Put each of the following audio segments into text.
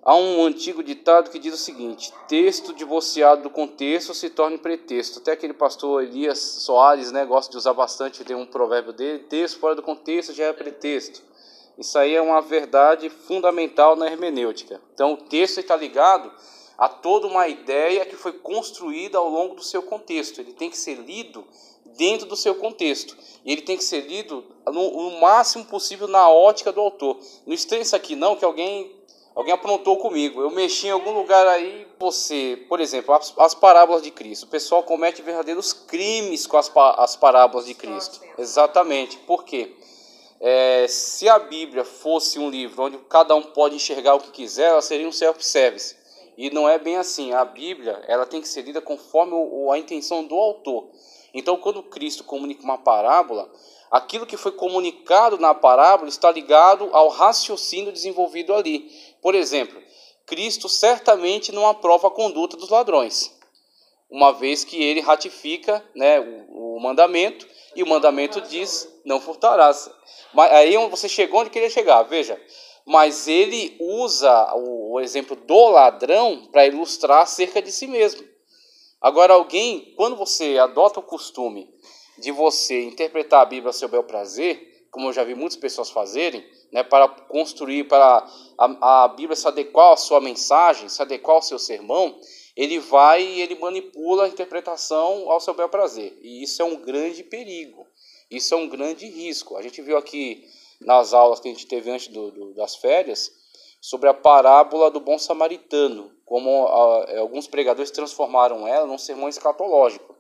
Há um antigo ditado que diz o seguinte: texto divorciado do contexto se torna pretexto. Até aquele pastor Elias Soares, né, gosta de usar bastante, tem um provérbio dele: texto fora do contexto já é pretexto. Isso aí é uma verdade fundamental na hermenêutica. Então o texto está ligado a toda uma ideia que foi construída ao longo do seu contexto. Ele tem que ser lido dentro do seu contexto. E ele tem que ser lido no máximo possível na ótica do autor. Não estranhe isso aqui não, que alguém aprontou comigo. Eu mexi em algum lugar aí. Você, por exemplo, as parábolas de Cristo. O pessoal comete verdadeiros crimes com as parábolas de Cristo. Exatamente. Por quê? Se a Bíblia fosse um livro onde cada um pode enxergar o que quiser, ela seria um self-service. E não é bem assim. A Bíblia, ela tem que ser lida conforme a intenção do autor. Então, quando Cristo comunica uma parábola, aquilo que foi comunicado na parábola está ligado ao raciocínio desenvolvido ali. Por exemplo, Cristo certamente não aprova a conduta dos ladrões, uma vez que ele ratifica, né, o mandamento, e o mandamento diz: não furtarás. Mas aí você chegou onde queria chegar, veja. Mas ele usa o exemplo do ladrão para ilustrar acerca de si mesmo. Agora, quando você adota o costume de você interpretar a Bíblia a seu bel prazer, como eu já vi muitas pessoas fazerem, né, para a Bíblia se adequar à sua mensagem, se adequar ao seu sermão, ele manipula a interpretação ao seu bel prazer. E isso é um grande perigo, isso é um grande risco. A gente viu aqui nas aulas que a gente teve antes das férias, sobre a parábola do bom samaritano, como alguns pregadores transformaram ela num sermão escatológico.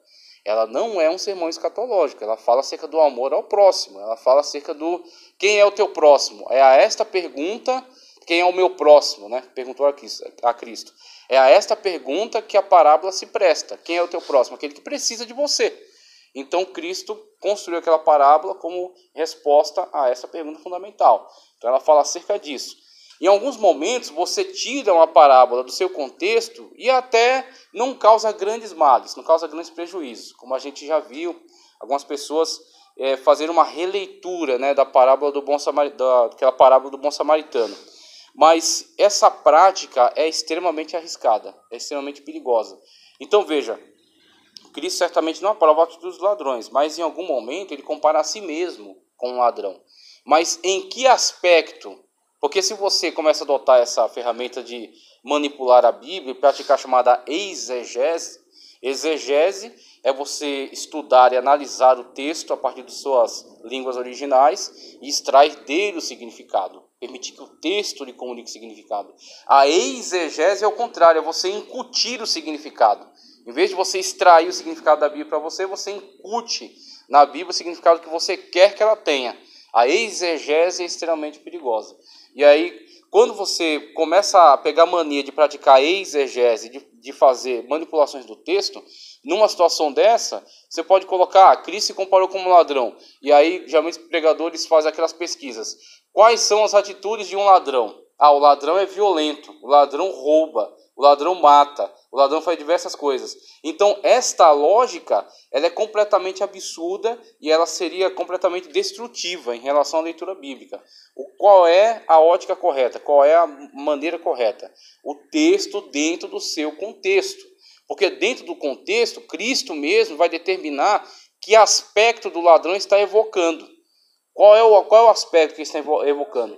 Ela não é um sermão escatológico, ela fala acerca do amor ao próximo, ela fala acerca do quem é o teu próximo. É a esta pergunta, quem é o meu próximo, né? Perguntou a Cristo. É a esta pergunta que a parábola se presta: quem é o teu próximo? Aquele que precisa de você. Então Cristo construiu aquela parábola como resposta a essa pergunta fundamental. Então ela fala acerca disso. Em alguns momentos você tira uma parábola do seu contexto e até não causa grandes males, não causa grandes prejuízos. Como a gente já viu algumas pessoas fazerem uma releitura, né, da parábola daquela parábola do bom samaritano. Mas essa prática é extremamente arriscada, é extremamente perigosa. Então veja, Cristo certamente não aprova a atitude dos ladrões, mas em algum momento ele compara a si mesmo com um ladrão. Mas em que aspecto? Porque se você começa a adotar essa ferramenta de manipular a Bíblia e praticar a chamada exegese é você estudar e analisar o texto a partir de suas línguas originais e extrair dele o significado, permitir que o texto lhe comunique o significado. A exegese é o contrário, é você incutir o significado. Em vez de você extrair o significado da Bíblia para você incute na Bíblia o significado que você quer que ela tenha. A exegese é extremamente perigosa. E aí, quando você começa a pegar a mania de praticar exegese, de fazer manipulações do texto, numa situação dessa, você pode colocar: Cristo se comparou como ladrão. E aí, geralmente, os pregadores fazem aquelas pesquisas. Quais são as atitudes de um ladrão? O ladrão é violento, o ladrão rouba, o ladrão mata, o ladrão faz diversas coisas. Então, esta lógica, ela é completamente absurda e ela seria completamente destrutiva em relação à leitura bíblica. Qual é a ótica correta? Qual é a maneira correta? O texto dentro do seu contexto. Porque dentro do contexto, Cristo mesmo vai determinar que aspecto do ladrão está evocando. Qual é o aspecto que está evocando?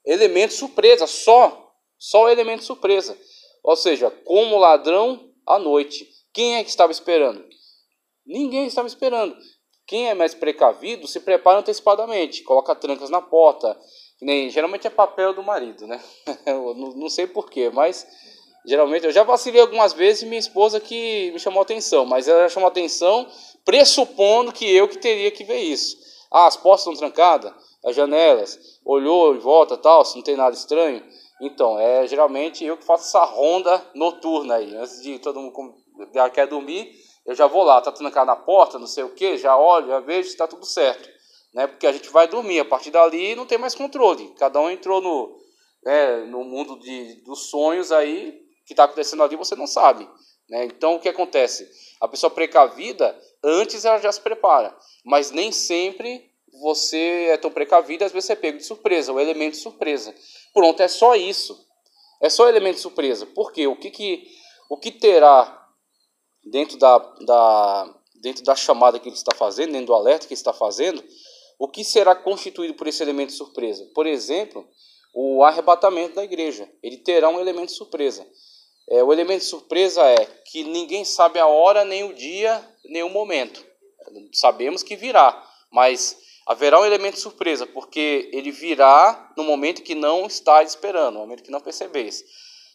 Elemento surpresa, só o elemento surpresa. Ou seja, como ladrão à noite. Quem é que estava esperando? Ninguém estava esperando. Quem é mais precavido se prepara antecipadamente, coloca trancas na porta. Geralmente é papel do marido, né? Eu não sei porquê, mas geralmente eu já vacilei algumas vezes e minha esposa que me chamou a atenção, mas ela chamou a atenção pressupondo que eu que teria que ver isso. As portas estão trancadas, as janelas, olhou em volta, tal, se não tem nada estranho. Então, geralmente eu que faço essa ronda noturna aí. Antes de todo mundo já quer dormir, eu já vou lá, tá trancado na porta, não sei o que, já olho, já vejo se está tudo certo. Né? Porque a gente vai dormir, a partir dali não tem mais controle. Cada um entrou no mundo dos sonhos aí, o que está acontecendo ali você não sabe. Né? Então, o que acontece? A pessoa precavida, antes ela já se prepara. Mas nem sempre você é tão precavido, às vezes você é pego de surpresa, o elemento de surpresa. Pronto, é só isso. É só elemento surpresa. Por quê? O que terá dentro dentro da chamada que ele está fazendo, dentro do alerta que ele está fazendo, o que será constituído por esse elemento surpresa? Por exemplo, o arrebatamento da igreja. Ele terá um elemento surpresa. O elemento surpresa é que ninguém sabe a hora, nem o dia, nem o momento. Sabemos que virá, mas haverá um elemento surpresa, porque ele virá no momento que não está esperando, no momento que não percebeis.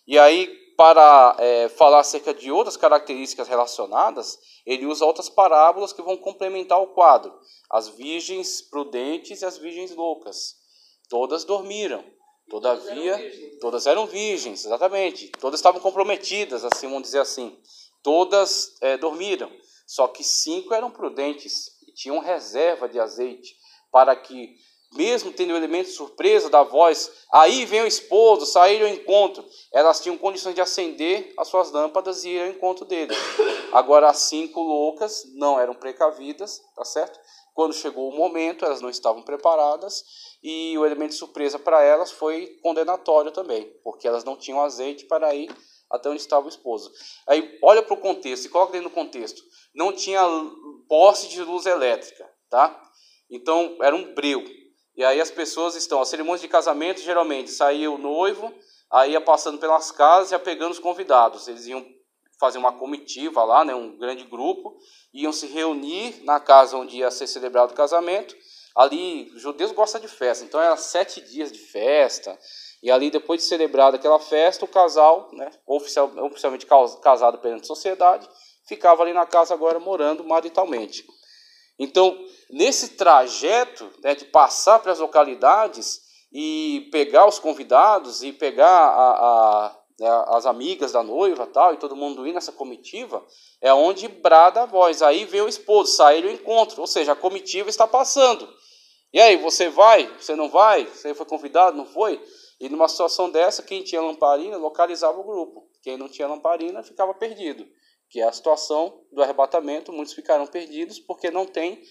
E aí, para falar acerca de outras características relacionadas, ele usa outras parábolas que vão complementar o quadro. As virgens prudentes e as virgens loucas. Todas dormiram. Todavia, todas eram virgens, exatamente. Todas estavam comprometidas, assim, vamos dizer assim. Todas dormiram. Só que 5 eram prudentes e tinham reserva de azeite para que, mesmo tendo o elemento surpresa da voz, aí vem o esposo, saíram ao encontro, elas tinham condições de acender as suas lâmpadas e ir ao encontro dele. Agora, as 5 loucas não eram precavidas, tá certo? Quando chegou o momento, elas não estavam preparadas e o elemento surpresa para elas foi condenatório também, porque elas não tinham azeite para ir até onde estava o esposo. Aí, olha para o contexto e coloca dentro do contexto. Não tinha poste de luz elétrica, tá? Então, era um breu. E aí as pessoas estão, as cerimônias de casamento, geralmente, saía o noivo, aí ia passando pelas casas e ia pegando os convidados. Eles iam fazer uma comitiva lá, né, um grande grupo, iam se reunir na casa onde ia ser celebrado o casamento. Ali, os judeus gostam de festa, então eram 7 dias de festa. E ali, depois de celebrada aquela festa, o casal, né, oficialmente casado perante a sociedade, ficava ali na casa agora morando maritalmente. Então, nesse trajeto, né, de passar pelas localidades e pegar os convidados e pegar as amigas da noiva tal, e todo mundo ir nessa comitiva, é onde brada a voz. Aí vem o esposo, sair ao encontro, ou seja, a comitiva está passando. E aí, você vai? Você não vai? Você foi convidado? Não foi? E numa situação dessa, quem tinha lamparina localizava o grupo. Quem não tinha lamparina ficava perdido. Que é a situação do arrebatamento, muitos ficaram perdidos porque não tem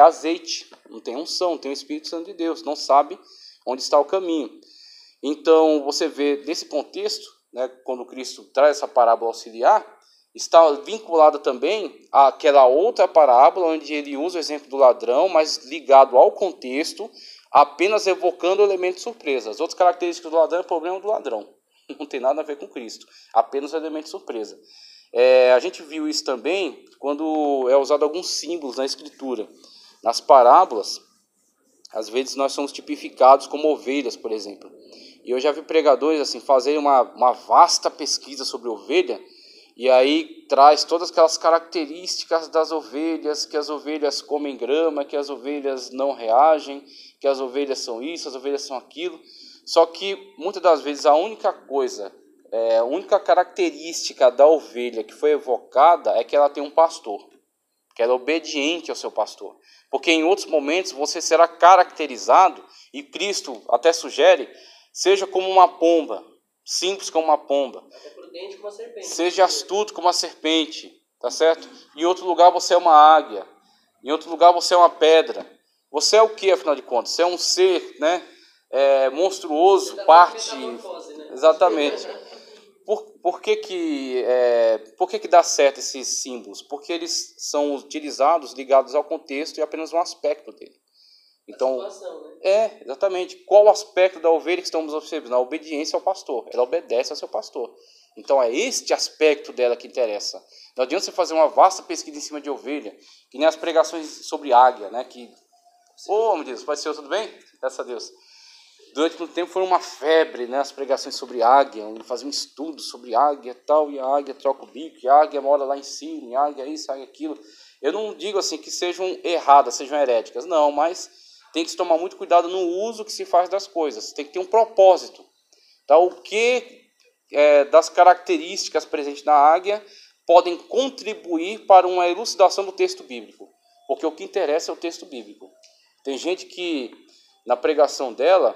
azeite, não tem unção, não tem o Espírito Santo de Deus, não sabe onde está o caminho. Então, você vê nesse contexto, né, quando Cristo traz essa parábola auxiliar, está vinculada também àquela outra parábola, onde ele usa o exemplo do ladrão, mas ligado ao contexto, apenas evocando o elemento de surpresa. As outras características do ladrão é o problema do ladrão, não tem nada a ver com Cristo, apenas o elemento de surpresa. A gente viu isso também quando é usado alguns símbolos na Escritura. Nas parábolas, às vezes nós somos tipificados como ovelhas, por exemplo. E eu já vi pregadores assim, fazerem uma vasta pesquisa sobre ovelha, e aí traz todas aquelas características das ovelhas, que as ovelhas comem grama, que as ovelhas não reagem, que as ovelhas são isso, as ovelhas são aquilo. Só que, muitas das vezes, a única característica da ovelha que foi evocada é que ela tem um pastor, que ela é obediente ao seu pastor. Porque em outros momentos você será caracterizado, e Cristo até sugere, seja como uma pomba, simples como uma pomba. É prudente como uma serpente. Seja astuto como uma serpente, tá certo? Em outro lugar você é uma águia, em outro lugar você é uma pedra. Você é o que, afinal de contas? Você é um ser, né, monstruoso, parte... Né? Exatamente. Por que dá certo esses símbolos? Porque eles são utilizados, ligados ao contexto e apenas um aspecto dele. Então, situação, né? Exatamente. Qual o aspecto da ovelha que estamos observando? A obediência ao pastor. Ela obedece ao seu pastor. Então, é este aspecto dela que interessa. Não adianta você fazer uma vasta pesquisa em cima de ovelha, que nem as pregações sobre águia, né? Meu Deus, Pai do Senhor, tudo bem? Graças a Deus. Durante muito tempo foi uma febre, né, as pregações sobre águia, onde fazia um estudo sobre águia e tal, e a águia troca o bico, e a águia mora lá em cima, e a águia isso, a águia aquilo. Eu não digo assim que sejam erradas, sejam heréticas, não, mas tem que se tomar muito cuidado no uso que se faz das coisas, tem que ter um propósito. Tá? O que das características presentes na águia podem contribuir para uma elucidação do texto bíblico, porque o que interessa é o texto bíblico. Tem gente que, na pregação dela,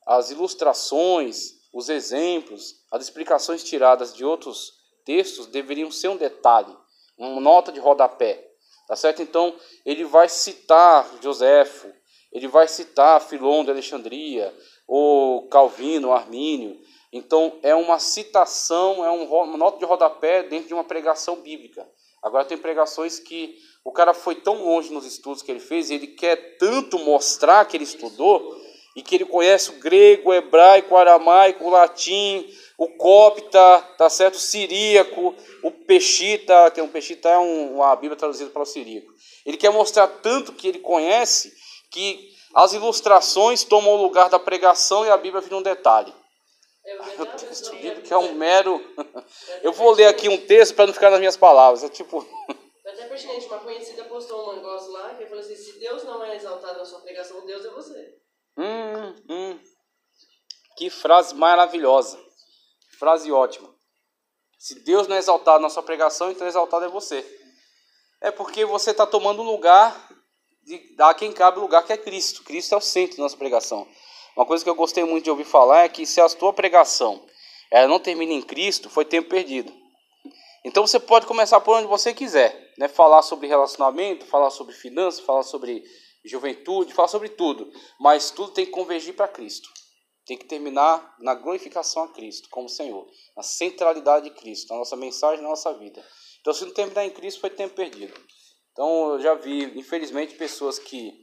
as ilustrações, os exemplos, as explicações tiradas de outros textos deveriam ser um detalhe, uma nota de rodapé, tá certo? Então, ele vai citar Joséfo, ele vai citar Filon de Alexandria, ou Calvino, ou Armínio, Então, é uma citação, é uma nota de rodapé dentro de uma pregação bíblica. Agora, tem pregações que o cara foi tão longe nos estudos que ele fez, e ele quer tanto mostrar que ele estudou, e que ele conhece o grego, o hebraico, o aramaico, o latim, o copta, tá certo? O siríaco, o peshita, que um peshita é uma Bíblia traduzida para o siríaco. Ele quer mostrar tanto que ele conhece, que as ilustrações tomam o lugar da pregação e a Bíblia vira um detalhe. O texto bíblico é um mero... Eu vou ler aqui um texto para não ficar nas minhas palavras. É tipo... Até pertinente, uma conhecida postou um negócio lá, que falou assim, se Deus não é exaltado na sua pregação, Deus é você. Que frase maravilhosa. Frase ótima. Se Deus não é exaltado na sua pregação, então exaltado é você. É porque você está tomando o lugar a quem cabe o lugar, que é Cristo. Cristo é o centro da nossa pregação. Uma coisa que eu gostei muito de ouvir falar é que se a tua pregação ela não termina em Cristo, foi tempo perdido. Então você pode começar por onde você quiser, né? Falar sobre relacionamento, falar sobre finanças, falar sobre juventude, falar sobre tudo. Mas tudo tem que convergir para Cristo. Tem que terminar na glorificação a Cristo como Senhor, na centralidade de Cristo, na nossa mensagem, na nossa vida. Então, se não terminar em Cristo, foi tempo perdido. Então, eu já vi, infelizmente, pessoas que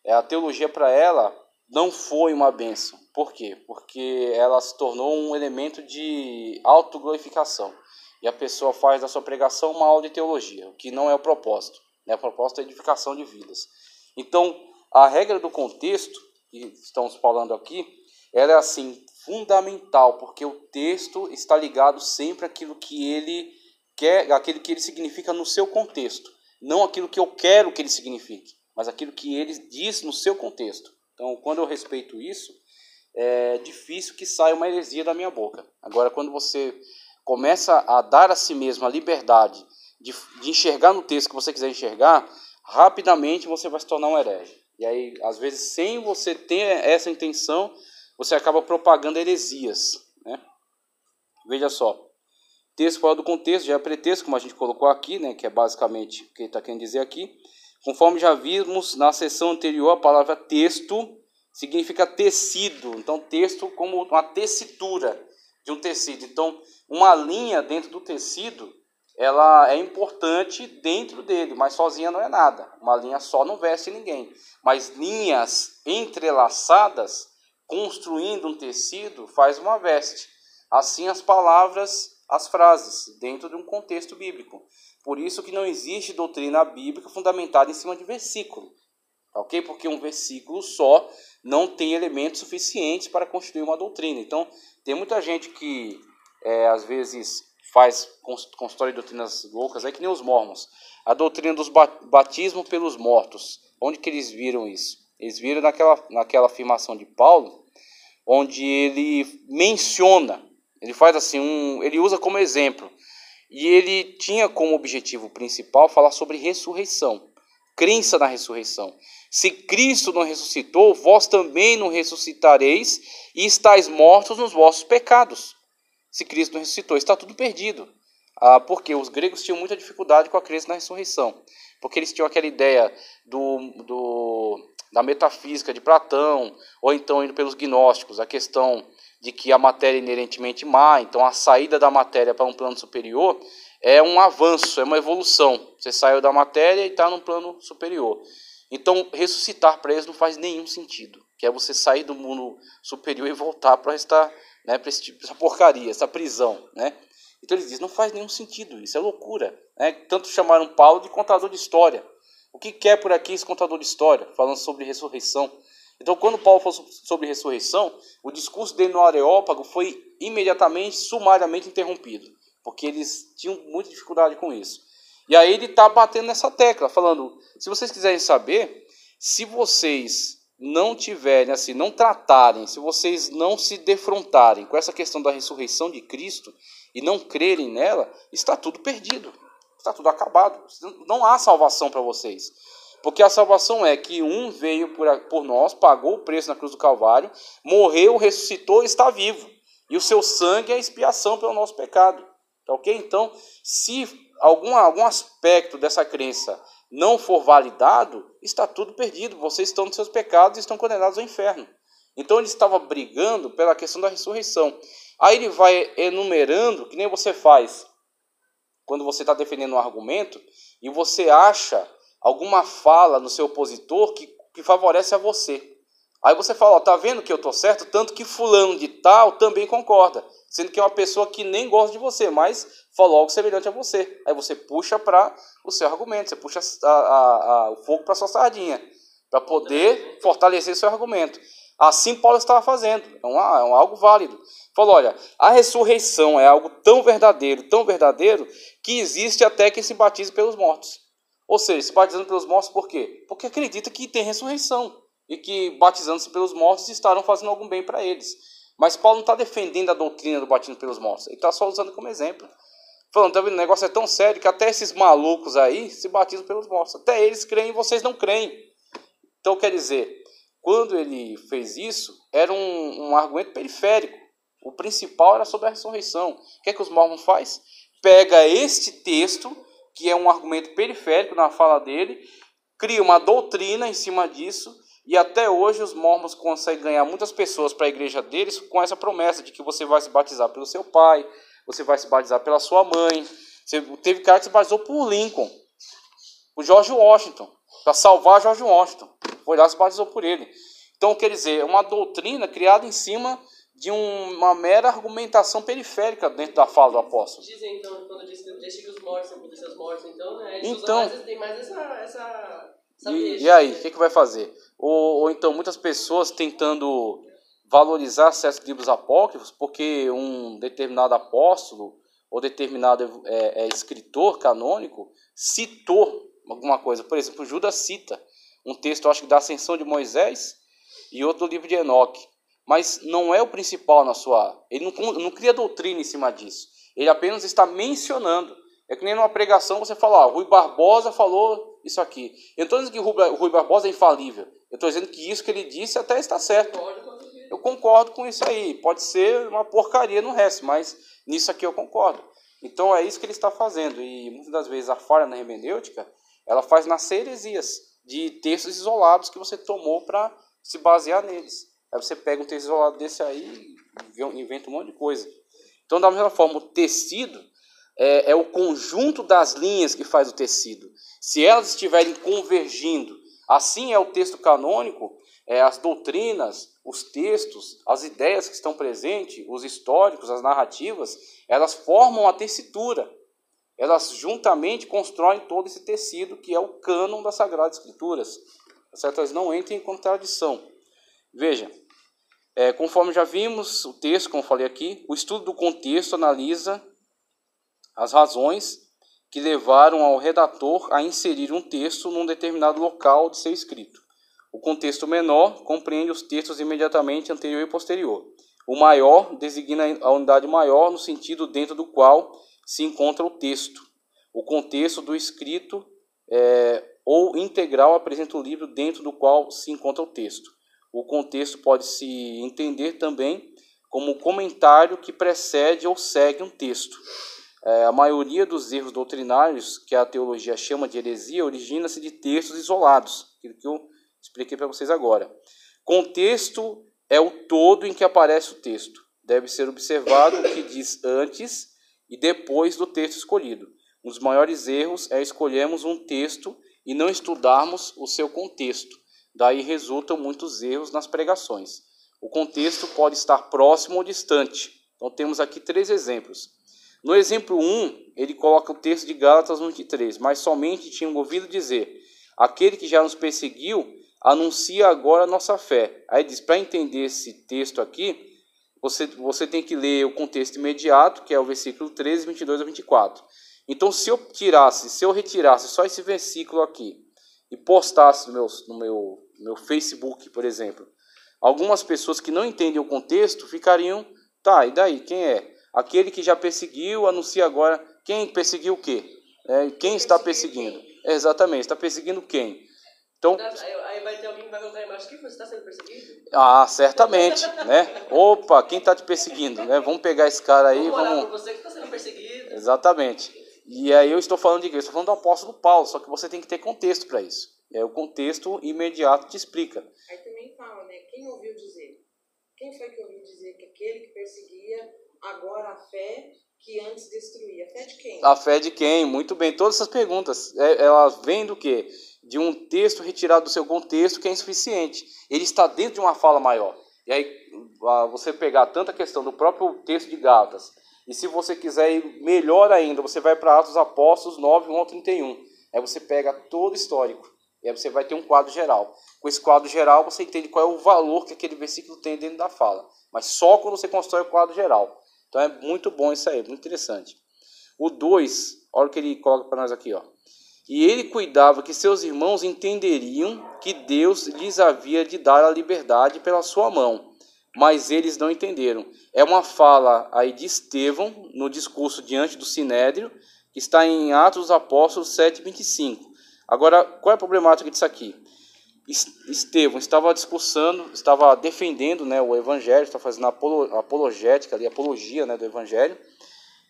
a teologia para ela não foi uma bênção. Por quê? Porque ela se tornou um elemento de autoglorificação. E a pessoa faz da sua pregação uma aula de teologia, o que não é o propósito. Né? O propósito é a edificação de vidas. Então, a regra do contexto, que estamos falando aqui, ela é assim, fundamental, porque o texto está ligado sempre àquilo que ele quer, àquilo que ele significa no seu contexto. Não aquilo que eu quero que ele signifique, mas aquilo que ele diz no seu contexto. Então, quando eu respeito isso, é difícil que saia uma heresia da minha boca. Agora, quando você começa a dar a si mesmo a liberdade de enxergar no texto que você quiser enxergar, rapidamente você vai se tornar um herege. E aí, às vezes, sem você ter essa intenção, você acaba propagando heresias, né? Veja só. Texto fora do contexto, já é pretexto, como a gente colocou aqui, né? Que é basicamente o que ele está querendo dizer aqui. Conforme já vimos na sessão anterior, a palavra texto significa tecido. Então, texto como uma tessitura de um tecido. Então, uma linha dentro do tecido, ela é importante dentro dele, mas sozinha não é nada. Uma linha só não veste ninguém. Mas linhas entrelaçadas, construindo um tecido, faz uma veste. Assim as palavras, as frases, dentro de um contexto bíblico. Por isso que não existe doutrina bíblica fundamentada em cima de versículo. Ok? Porque um versículo só não tem elementos suficientes para constituir uma doutrina. Então, tem muita gente que, às vezes, constrói doutrinas loucas, aí que nem os mormons. A doutrina dos batismo pelos mortos. Onde que eles viram isso? Eles viram naquela afirmação de Paulo, onde ele menciona, ele faz assim, ele usa como exemplo, e ele tinha como objetivo principal falar sobre ressurreição, crença na ressurreição. Se Cristo não ressuscitou, vós também não ressuscitareis e estáis mortos nos vossos pecados. Se Cristo não ressuscitou, está tudo perdido. Porque os gregos tinham muita dificuldade com a crença na ressurreição, porque eles tinham aquela ideia da metafísica de Platão, ou então indo pelos gnósticos, a questão de que a matéria é inerentemente má, então a saída da matéria para um plano superior é um avanço, é uma evolução. Você saiu da matéria e está num plano superior. Então, ressuscitar para eles não faz nenhum sentido, que é você sair do mundo superior e voltar para estar, né, para essa porcaria, essa prisão, né? Então eles dizem, não faz nenhum sentido, isso é loucura, né? Tanto chamaram Paulo de contador de história. O que quer por aqui esse contador de história, falando sobre ressurreição? Então, quando Paulo falou sobre ressurreição, o discurso dele no Areópago foi imediatamente, sumariamente interrompido, porque eles tinham muita dificuldade com isso. E aí ele está batendo nessa tecla, falando, se vocês quiserem saber, se vocês não tiverem, assim, não tratarem, se vocês não se defrontarem com essa questão da ressurreição de Cristo e não crerem nela, está tudo perdido, está tudo acabado, não há salvação para vocês. Porque a salvação é que um veio por nós, pagou o preço na cruz do Calvário, morreu, ressuscitou e está vivo. E o seu sangue é a expiação pelo nosso pecado. Tá ok? Então, se algum aspecto dessa crença não for validado, está tudo perdido. Vocês estão nos seus pecados e estão condenados ao inferno. Então, ele estava brigando pela questão da ressurreição. Aí ele vai enumerando, que nem você faz quando você está defendendo um argumento e você acha alguma fala no seu opositor que favorece a você. Aí você fala, ó, tá vendo que eu tô certo? Tanto que fulano de tal também concorda. Sendo que é uma pessoa que nem gosta de você, mas falou algo semelhante a você. Aí você puxa para o seu argumento, você puxa o fogo para sua sardinha, para poder fortalecer seu argumento. Assim Paulo estava fazendo, é algo válido. Falou, olha, a ressurreição é algo tão verdadeiro, que existe até quem se batize pelos mortos. Ou seja, se batizando pelos mortos por quê? Porque acredita que tem ressurreição e que batizando-se pelos mortos estarão fazendo algum bem para eles. Mas Paulo não está defendendo a doutrina do batismo pelos mortos, ele está só usando como exemplo. Falando, tá vendo, o negócio é tão sério que até esses malucos aí se batizam pelos mortos. Até eles creem e vocês não creem. Então, quer dizer, quando ele fez isso, era um argumento periférico. O principal era sobre a ressurreição. O que é que os mormons fazem? Pega este texto, que é um argumento periférico na fala dele, cria uma doutrina em cima disso, e até hoje os mormons conseguem ganhar muitas pessoas para a igreja deles com essa promessa de que você vai se batizar pelo seu pai, você vai se batizar pela sua mãe. Teve cara que se batizou por Lincoln, por George Washington, para salvar George Washington. Foi lá e se batizou por ele. Então, quer dizer, é uma doutrina criada em cima de uma mera argumentação periférica dentro da fala do apóstolo. Dizem, então, quando diz que deixa que os mortos são seus mortos, então, né? Eles têm mais essa e aí, o que vai fazer? Ou então, muitas pessoas tentando valorizar certos livros apócrifos, porque um determinado apóstolo ou determinado escritor canônico citou alguma coisa. Por exemplo, Judas cita um texto, acho que da Ascensão de Moisés e outro do livro de Enoque. Mas não é o principal na sua... Ele não cria doutrina em cima disso. Ele apenas está mencionando. É que nem numa pregação você fala, Rui Barbosa falou isso aqui. Eu não estou dizendo que o Rui Barbosa é infalível. Eu estou dizendo que isso que ele disse até está certo. Eu concordo com isso aí. Pode ser uma porcaria no resto, mas nisso aqui eu concordo. Então é isso que ele está fazendo. E muitas das vezes a falha na hermenêutica, ela faz nascer heresias de textos isolados que você tomou para se basear neles. Aí você pega um texto isolado desse aí e inventa um monte de coisa. Então, da mesma forma, o tecido é o conjunto das linhas que faz o tecido. Se elas estiverem convergindo, assim é o texto canônico, as doutrinas, os textos, as ideias que estão presentes, os históricos, as narrativas, elas formam a tessitura. Elas juntamente constroem todo esse tecido que é o cânon das Sagradas Escrituras. Certo? Elas não entram em contradição. Veja, conforme já vimos o texto, como falei aqui, o estudo do contexto analisa as razões que levaram ao redator a inserir um texto num determinado local de seu escrito. O contexto menor compreende os textos imediatamente anterior e posterior. O maior designa a unidade maior no sentido dentro do qual se encontra o texto. O contexto do escrito ou integral apresenta o livro dentro do qual se encontra o texto. O contexto pode se entender também como o comentário que precede ou segue um texto. A maioria dos erros doutrinários que a teologia chama de heresia origina-se de textos isolados, aquilo que eu expliquei para vocês agora. Contexto é o todo em que aparece o texto. Deve ser observado o que diz antes e depois do texto escolhido. Um dos maiores erros é escolhermos um texto e não estudarmos o seu contexto. Daí resultam muitos erros nas pregações. O contexto pode estar próximo ou distante. Então temos aqui 3 exemplos. No exemplo 1, ele coloca o texto de Gálatas 1:23, mas somente tinham ouvido dizer, aquele que já nos perseguiu, anuncia agora a nossa fé. Aí diz, para entender esse texto aqui, você tem que ler o contexto imediato, que é o versículo 13, 22 a 24. Então, se eu retirasse só esse versículo aqui e postasse no meu Facebook, por exemplo, algumas pessoas que não entendem o contexto ficariam, tá, e daí, quem é? Aquele que já perseguiu, anuncia agora. Quem perseguiu o quê? Quem está perseguindo? Exatamente, está perseguindo quem? Então, aí vai ter alguém que vai colocar embaixo, que você está sendo perseguido? Certamente, né? Opa, quem está te perseguindo? Né? Vamos pegar esse cara aí. Vamos orar por você que está sendo perseguido. Exatamente. E aí eu estou falando de quê? Eu estou falando do apóstolo Paulo, só que você tem que ter contexto para isso. E aí o contexto imediato te explica. Aí também fala, né? Quem ouviu dizer? Quem foi que ouviu dizer que aquele que perseguia agora a fé que antes destruía. A fé de quem? A fé de quem? Muito bem, todas essas perguntas, elas vêm do quê? De um texto retirado do seu contexto que é insuficiente. Ele está dentro de uma fala maior. E aí, você pegar tanta questão do próprio texto de Gálatas, e se você quiser ir melhor ainda, você vai para Atos dos Apóstolos 9, 1 ao 31. Aí você pega todo o histórico. E aí você vai ter um quadro geral. Com esse quadro geral, você entende qual é o valor que aquele versículo tem dentro da fala. Mas só quando você constrói o quadro geral. Então é muito bom isso aí, muito interessante. O 2, olha o que ele coloca para nós aqui, ó. E ele cuidava que seus irmãos entenderiam que Deus lhes havia de dar a liberdade pela sua mão, mas eles não entenderam. É uma fala aí de Estevão, no discurso diante do Sinédrio, que está em Atos dos Apóstolos 7:25. Agora, qual é a problemática disso aqui? Estevão estava discursando, estava defendendo, né, o Evangelho, estava fazendo apologética, ali, apologia, né, do Evangelho,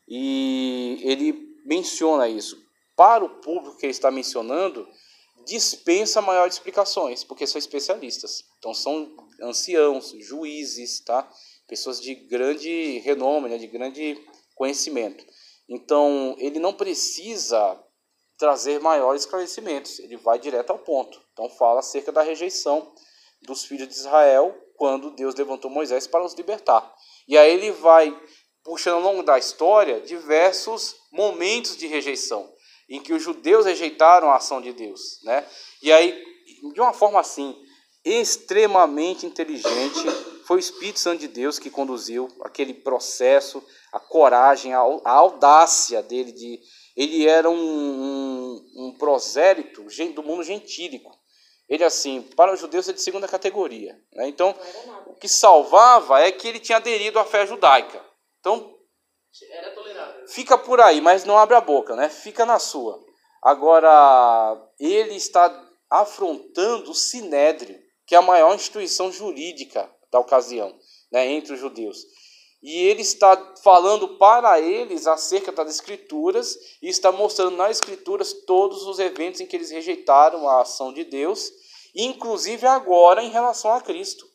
e ele menciona isso. Para o público que ele está mencionando, dispensa maiores explicações, porque são especialistas. Então são anciãos, juízes, tá? Pessoas de grande renome, né, de grande conhecimento. Então ele não precisa trazer maiores esclarecimentos, ele vai direto ao ponto. Então fala acerca da rejeição dos filhos de Israel quando Deus levantou Moisés para os libertar. E aí ele vai puxando ao longo da história diversos momentos de rejeição, em que os judeus rejeitaram a ação de Deus, né? E aí, de uma forma assim, extremamente inteligente, foi o Espírito Santo de Deus que conduziu aquele processo, a coragem, a audácia dele. Ele era um prosélito do mundo gentílico. Ele, assim, para os judeus é de segunda categoria, né? Então, o que salvava é que ele tinha aderido à fé judaica. Então, era tolerável. Fica por aí, mas não abre a boca, né? Fica na sua. Agora, ele está afrontando o Sinédrio, que é a maior instituição jurídica da ocasião, né, entre os judeus. E ele está falando para eles acerca das Escrituras e está mostrando nas Escrituras todos os eventos em que eles rejeitaram a ação de Deus, inclusive agora em relação a Cristo.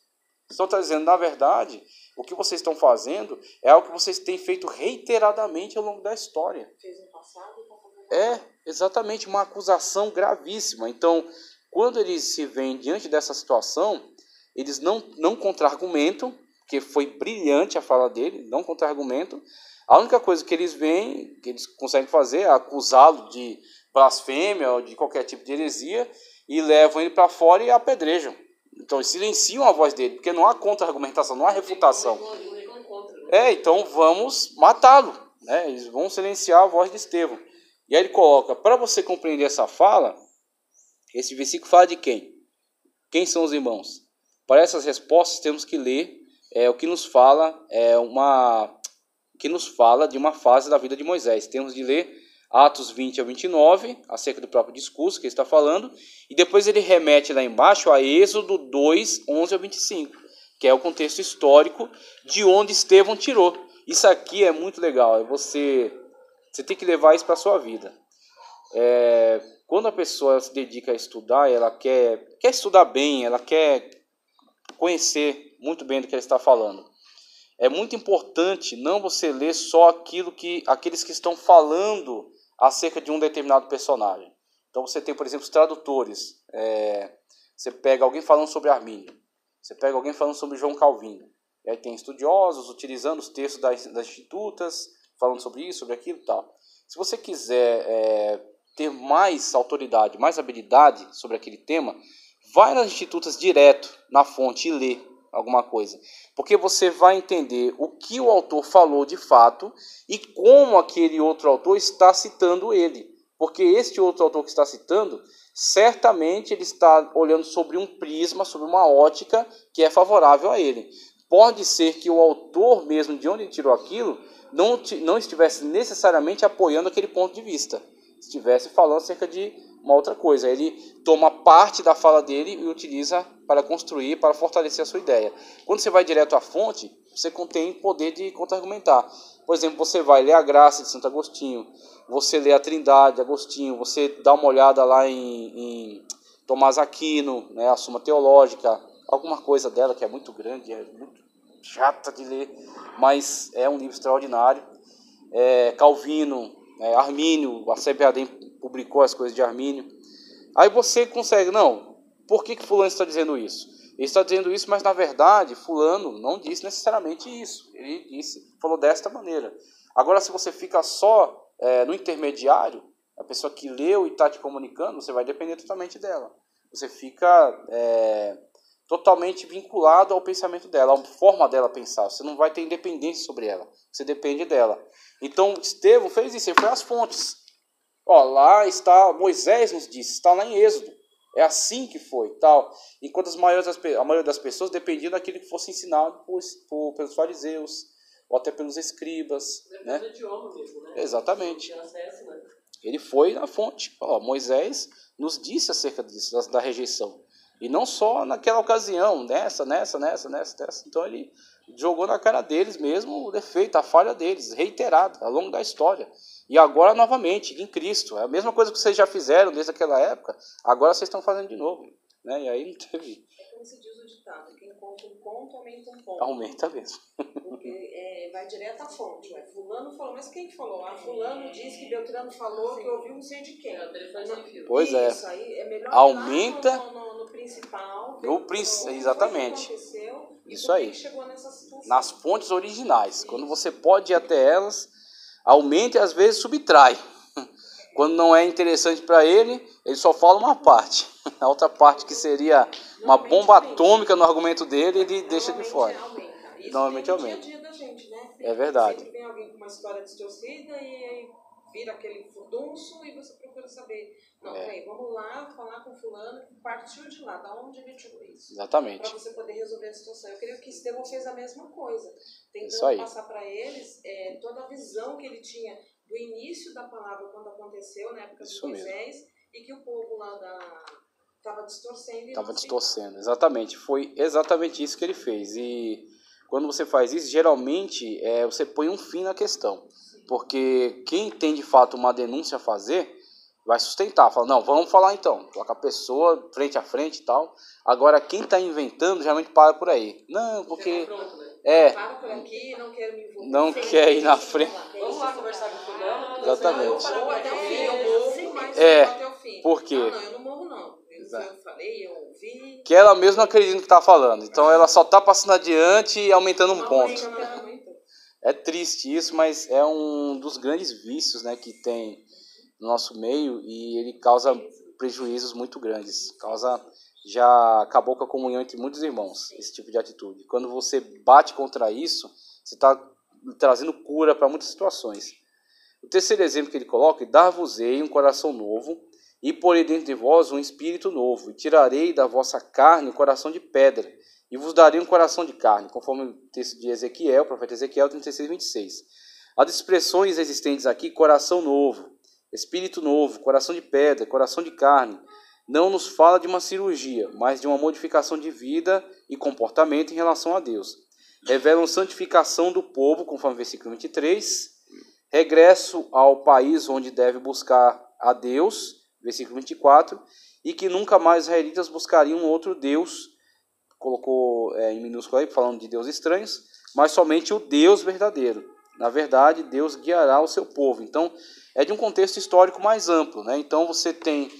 Então está dizendo, na verdade, o que vocês estão fazendo é algo que vocês têm feito reiteradamente ao longo da história. Fez no passado e está fazendo. É, exatamente, uma acusação gravíssima. Então, quando eles se veem diante dessa situação, eles não contra-argumentam, porque foi brilhante a fala dele, não contra-argumentam. A única coisa que eles veem, que eles conseguem fazer, é acusá-lo de blasfêmia ou de qualquer tipo de heresia, e levam ele para fora e apedrejam. Então, eles silenciam a voz dele, porque não há contra-argumentação, não há refutação. Então vamos matá-lo, né? Eles vão silenciar a voz de Estevão. E aí ele coloca, para você compreender essa fala, esse versículo fala de quem? Quem são os irmãos? Para essas respostas temos que ler o que nos fala, que nos fala de uma fase da vida de Moisés. Temos de ler Atos 20 a 29, acerca do próprio discurso que ele está falando, e depois ele remete lá embaixo a Êxodo 2, 11 a 25, que é o contexto histórico de onde Estevão tirou. Isso aqui é muito legal, você tem que levar isso para a sua vida. Quando a pessoa se dedica a estudar, ela quer estudar bem, ela quer conhecer muito bem do que ela está falando. É muito importante não você ler só aqueles que estão falando acerca de um determinado personagem. Então você tem, por exemplo, os tradutores. Você pega alguém falando sobre Armínio, você pega alguém falando sobre João Calvino. E aí tem estudiosos utilizando os textos das institutas, falando sobre isso, sobre aquilo e tal. Se você quiser ter mais autoridade, mais habilidade sobre aquele tema, vai nas institutas direto, na fonte, e lê alguma coisa. Porque você vai entender o que o autor falou de fato e como aquele outro autor está citando ele. Porque este outro autor que está citando, certamente ele está olhando sobre um prisma, sobre uma ótica que é favorável a ele. Pode ser que o autor mesmo, de onde ele tirou aquilo, não estivesse necessariamente apoiando aquele ponto de vista. Estivesse falando acerca de uma outra coisa. Ele toma parte da fala dele e utiliza para construir, para fortalecer a sua ideia. Quando você vai direto à fonte, você tem poder de contra-argumentar. Por exemplo, você vai ler a Graça de Santo Agostinho, você lê a Trindade de Agostinho, você dá uma olhada lá em Tomás Aquino, né, a Suma Teológica, alguma coisa dela que é muito grande, chata de ler, mas é um livro extraordinário. Calvino, Armínio, a CBAD publicou as coisas de Armínio. Aí você consegue, não, por que fulano está dizendo isso? Ele está dizendo isso, mas na verdade fulano não disse necessariamente isso. Ele falou desta maneira. Agora, se você fica só no intermediário, a pessoa que leu e está te comunicando, você vai depender totalmente dela. Você fica totalmente vinculado ao pensamento dela, à forma dela pensar. Você não vai ter independência sobre ela. Você depende dela. Então, Estevão fez isso, ele foi às fontes. Lá está, Moisés nos disse, está lá em Êxodo. É assim que foi, tal. Enquanto a maioria das pessoas dependia daquilo que fosse ensinado pelos fariseus, ou até pelos escribas. Né? Do idioma mesmo, né? Exatamente. Acesso, né? Ele foi na fonte. Moisés nos disse acerca disso, da rejeição. E não só naquela ocasião, nessa. Então ele jogou na cara deles mesmo o defeito, a falha deles, reiterada ao longo da história. E agora novamente, em Cristo. É a mesma coisa que vocês já fizeram desde aquela época, agora vocês estão fazendo de novo. Né? E aí não teve... É como se diz o ditado, quem conta um ponto, aumenta um ponto. Aumenta mesmo. Porque vai direto à fonte. Fulano falou, mas quem falou? Fulano disse que Beltrano falou, que ouviu não sei de quem. Pois isso, aí é melhor aumenta ir lá no principal. Exatamente. Isso aí. Chegou nessa situação. Nas fontes originais. Quando você pode ir até elas, aumenta e às vezes subtrai. Quando não é interessante para ele só fala uma parte. A outra parte que seria uma bomba atômica no argumento dele, ele deixa de fora. Normalmente aumenta. Isso é o dia a dia da gente, né? É verdade. Sempre vem alguém com uma história distorcida e aí vira aquele furdunço e você procura saber. Não, peraí, vamos lá falar com fulano que partiu de lá, da onde ele tirou isso. Exatamente. Para você poder resolver a situação. Eu creio que Estevão fez a mesma coisa. Isso Tentando aí. passar para eles toda a visão que ele tinha do início da palavra quando aconteceu, na época de Moisés, e que o povo lá estava distorcendo. Estava distorcendo, exatamente. Foi exatamente isso que ele fez. E quando você faz isso, geralmente você põe um fim na questão. Porque quem tem de fato uma denúncia a fazer, vai sustentar. Fala, não, vamos falar então. Coloca a pessoa frente a frente e tal. Agora, quem está inventando, geralmente para por aí. Não, porque... Para por aqui, não quero me envolver. Não quer ir na frente. Vamos lá conversar com o fulano. Exatamente. Eu vou até o fim, eu morro, mas eu vou até o fim. Por quê? Não, eu não morro não. Eu falei, eu ouvi. Que ela mesma acredita no que está falando. Então ela só está passando adiante e aumentando um ponto. É triste isso, mas é um dos grandes vícios, né, que tem no nosso meio e ele causa prejuízos muito grandes. Já acabou com a comunhão entre muitos irmãos, esse tipo de atitude. Quando você bate contra isso, você está trazendo cura para muitas situações. O terceiro exemplo que ele coloca é: dar-vos-ei um coração novo, e porei dentro de vós um espírito novo, e tirarei da vossa carne um coração de pedra, e vos darei um coração de carne, conforme o texto de Ezequiel, o profeta Ezequiel 36, 26. As expressões existentes aqui: coração novo, espírito novo, coração de pedra, coração de carne, não nos fala de uma cirurgia, mas de uma modificação de vida e comportamento em relação a Deus. Revelam santificação do povo, conforme o versículo 23, regresso ao país onde deve buscar a Deus, versículo 24, e que nunca mais os israelitas buscariam um outro Deus, colocou em minúsculo aí, falando de deuses estranhos, mas somente o Deus verdadeiro. Na verdade, Deus guiará o seu povo. Então, é de um contexto histórico mais amplo, né? Então, você tem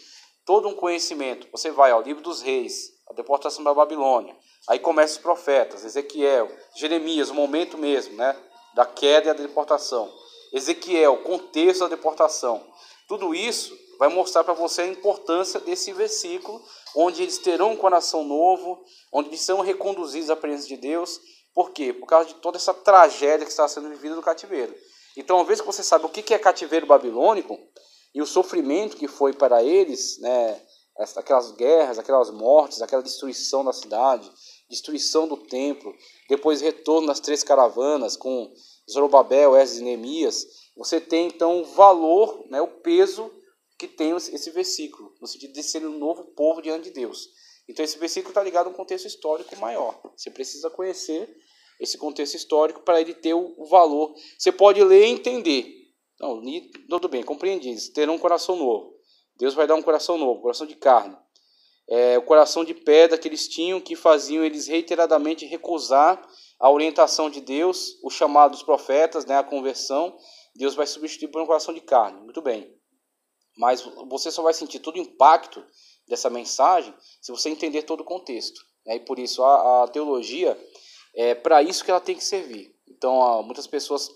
todo um conhecimento. Você vai ao livro dos reis, a deportação da Babilônia, aí começa os profetas, Ezequiel, Jeremias, o momento mesmo, né, da queda e da deportação. Ezequiel, contexto da deportação. Tudo isso vai mostrar para você a importância desse versículo, onde eles terão um coração novo, onde eles serão reconduzidos à presença de Deus. Por quê? Por causa de toda essa tragédia que está sendo vivida no cativeiro. Então, uma vez que você sabe o que é cativeiro babilônico, e o sofrimento que foi para eles, né, aquelas guerras, aquelas mortes, aquela destruição da cidade, destruição do templo, depois retorno das 3 caravanas com Zorobabel, Esdras e Neemias, você tem então o valor, né, o peso que tem esse versículo, no sentido de ser um novo povo diante de Deus. Então esse versículo está ligado a um contexto histórico maior. Você precisa conhecer esse contexto histórico para ele ter o valor. Você pode ler e entender. Não, tudo bem, compreendi. Terão um coração novo. Deus vai dar um coração novo, coração de carne. O coração de pedra que eles tinham, que faziam eles reiteradamente recusar a orientação de Deus, o chamado dos profetas, né, a conversão, Deus vai substituir por um coração de carne. Muito bem. Mas você só vai sentir todo o impacto dessa mensagem se você entender todo o contexto, né? E por isso a teologia é para isso que ela tem que servir. Então, muitas pessoas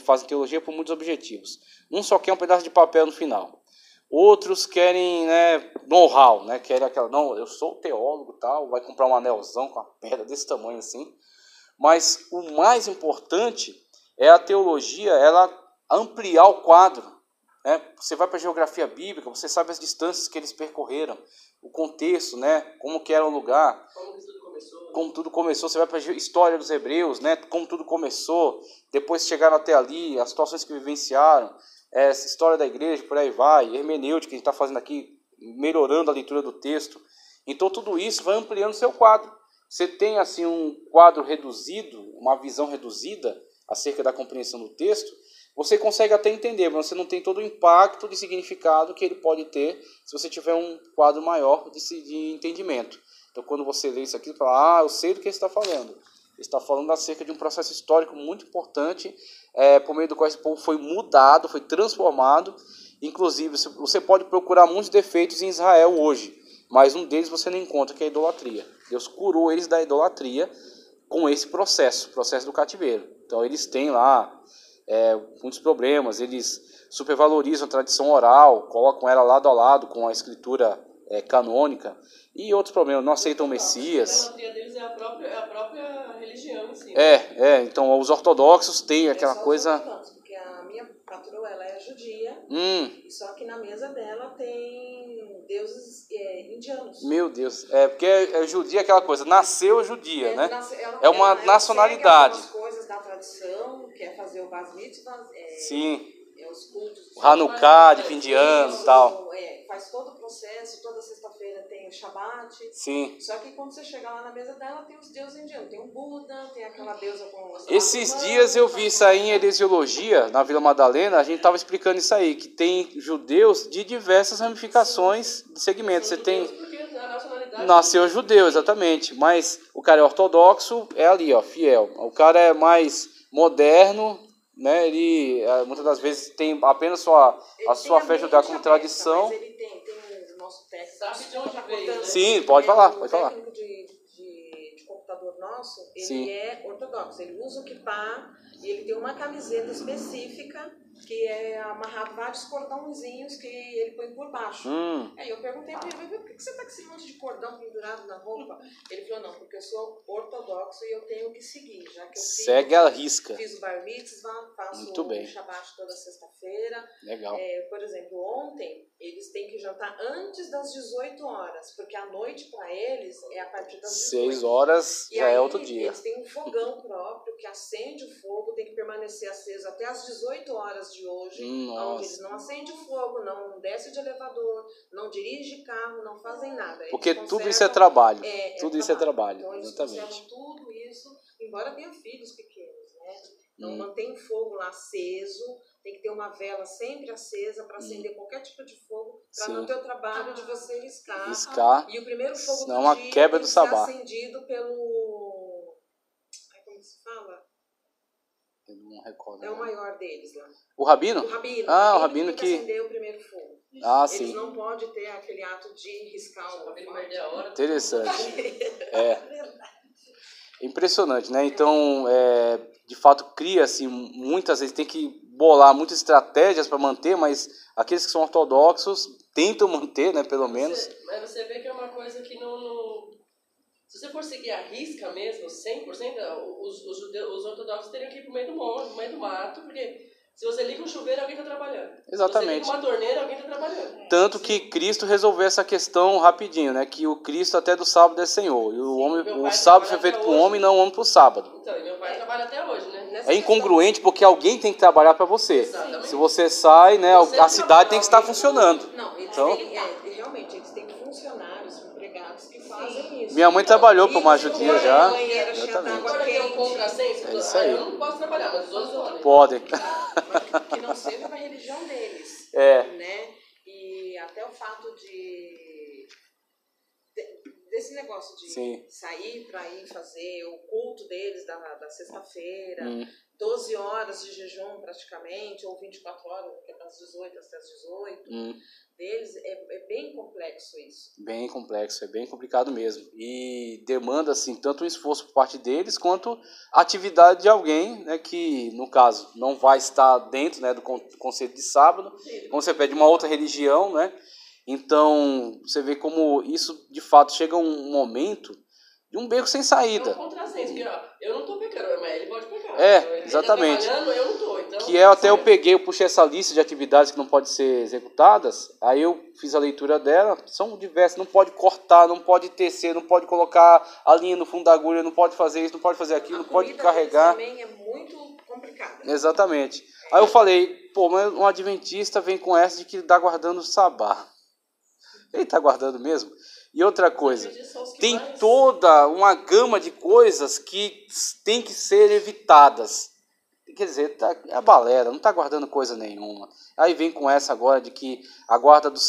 fazem teologia por muitos objetivos. Um só quer um pedaço de papel no final. Outros querem, né, know-how, né? Querem aquela, não, eu sou teólogo, tal, vai comprar um anelzão com uma pedra desse tamanho assim. Mas o mais importante é a teologia, ela ampliar o quadro, né? Você vai para a geografia bíblica, você sabe as distâncias que eles percorreram, o contexto, né? Como que era o lugar, como tudo começou. Você vai para a história dos hebreus, né? Como tudo começou, depois chegaram até ali, as situações que vivenciaram, essa história da igreja, por aí vai, hermenêutica que a gente está fazendo aqui, melhorando a leitura do texto. Então tudo isso vai ampliando o seu quadro. Você tem assim um quadro reduzido, uma visão reduzida acerca da compreensão do texto, você consegue até entender, mas você não tem todo o impacto de significado que ele pode ter se você tiver um quadro maior de entendimento. Então quando você lê isso aqui, você fala, eu sei do que ele está falando. Ele está falando acerca de um processo histórico muito importante, por meio do qual esse povo foi mudado, foi transformado. Inclusive, você pode procurar muitos defeitos em Israel hoje, mas um deles você não encontra, que é a idolatria. Deus curou eles da idolatria com esse processo do cativeiro. Então eles têm lá muitos problemas, eles supervalorizam a tradição oral, colocam ela lado a lado com a escritura canônica, e outros problemas, não aceitam o Messias. A idolatria deles é a própria religião em si. Então os ortodoxos têm aquela coisa... Porque a minha patroa, ela é judia, só que na mesa dela tem deuses indianos. Meu Deus, porque judia é aquela coisa, nasceu judia, né? É uma nacionalidade. Ela coisas da tradição, que é fazer o Bas Mitzvah, sim. Os cultos. O Hanukkah de fim de ano e tal. Faz todo o processo, toda sexta-feira tem o Shabbat. Sim. Só que quando você chega lá na mesa dela, tem os deuses indianos. Tem o Buda, tem aquela deusa com... Esses dias eu vi isso aí em heresiologia, na Vila Madalena, a gente estava explicando isso aí, que tem judeus de diversas ramificações de segmentos. Você tem... Nasceu judeu, exatamente. Mas o cara é ortodoxo, é ali, ó, fiel. O cara é mais moderno, né? Ele muitas das vezes tem apenas a sua fé judaica como tradição. Mas ele tem o nosso técnico. Sabe de onde veio, né? Sim, pode falar, O técnico de computador nosso, ele Sim. é ortodoxo. Ele usa o kippah e ele tem uma camiseta específica que é amarrado vários cordãozinhos que ele põe por baixo. Aí eu perguntei para ele, por que você tá com esse monte de cordão pendurado na roupa? Ele falou, não, porque eu sou ortodoxo e eu tenho que seguir, já que eu segue a risca. Fiz o bar mitzvah, faço muito bem. o Shabbat toda sexta-feira. Legal. Por exemplo, ontem eles têm que jantar antes das 18 horas, porque a noite para eles é a partir das 18. 6 horas e já aí, é outro dia. Eles têm um fogão próprio que acende o fogo, tem que permanecer aceso até as 18 horas de hoje, onde eles não acendem o fogo, não descem de elevador, não dirigem carro, não fazem nada. Porque tudo isso é trabalho. Tudo isso é trabalho, então, eles exatamente. conservam tudo isso, embora tenham filhos pequenos, né? Então mantém o fogo lá aceso, tem que ter uma vela sempre acesa para acender qualquer tipo de fogo, para não ter o trabalho de você riscar. E o primeiro fogo do uma dia quebra tem do que sabá. ser acendido pelo... como se fala? Eu não recordo. É o maior deles lá. O Rabino? O Rabino. O Rabino tem que acender o primeiro fogo. Eles sim. não podem ter aquele ato de riscar o Rabino. Interessante. Impressionante, né? Então, de fato, cria-se muitas vezes, tem que bolar muitas estratégias para manter, mas aqueles que são ortodoxos tentam manter, né, pelo menos. Mas você vê que é uma coisa que não... Se você for seguir a risca mesmo, 100%, os ortodoxos teriam que ir pro meio do monte, no meio do mato, porque se você liga um chuveiro, alguém está trabalhando. Exatamente. Se você liga uma torneira, alguém está trabalhando. Tanto que Cristo resolveu essa questão rapidinho, né? Que o Cristo até do sábado é Senhor. E o sábado foi feito para o homem, não o homem para o sábado. Então, e meu pai trabalha até hoje, né? É incongruente porque alguém tem que trabalhar para você. Exatamente. Se você sai, né? A cidade tem que estar funcionando. Não, realmente, eles têm funcionários, empregados que fazem isso. Minha mãe trabalhou para uma judia já. Exatamente. Agora que eu compro a senha, isso aí. Eu não posso trabalhar, mas os outros podem. Que não seja para a religião deles. Né? E até o fato desse negócio de Sim. sair para ir fazer o culto deles da sexta-feira, 12 horas de jejum praticamente, ou 24 horas, que é das 18 até as 18, deles, é bem complexo isso. Bem complexo, é bem complicado mesmo. E demanda, assim, tanto um esforço por parte deles, quanto a atividade de alguém, né, que, no caso, não vai estar dentro, né, do conceito de sábado, como você pede uma outra religião, né? Então, você vê como isso, de fato, chega a um momento de um beco sem saída. É um contrassenso, que, ó, eu não tô pecando, mas ele pode pecar. É, exatamente. Ele tá trabalhando, eu não tô. Então, que até eu puxei essa lista de atividades que não podem ser executadas, aí eu fiz a leitura dela, são diversas, não pode cortar, não pode tecer, não pode colocar a linha no fundo da agulha, não pode fazer isso, não pode fazer aquilo, não pode carregar. Também é muito complicado. Exatamente. Aí eu falei, pô, mas um adventista vem com essa de que está guardando o sabá. Ele está guardando mesmo? E outra coisa, tem toda uma gama de coisas que tem que ser evitadas. Quer dizer, é a balela, não está guardando coisa nenhuma. Aí vem com essa agora de que a guarda do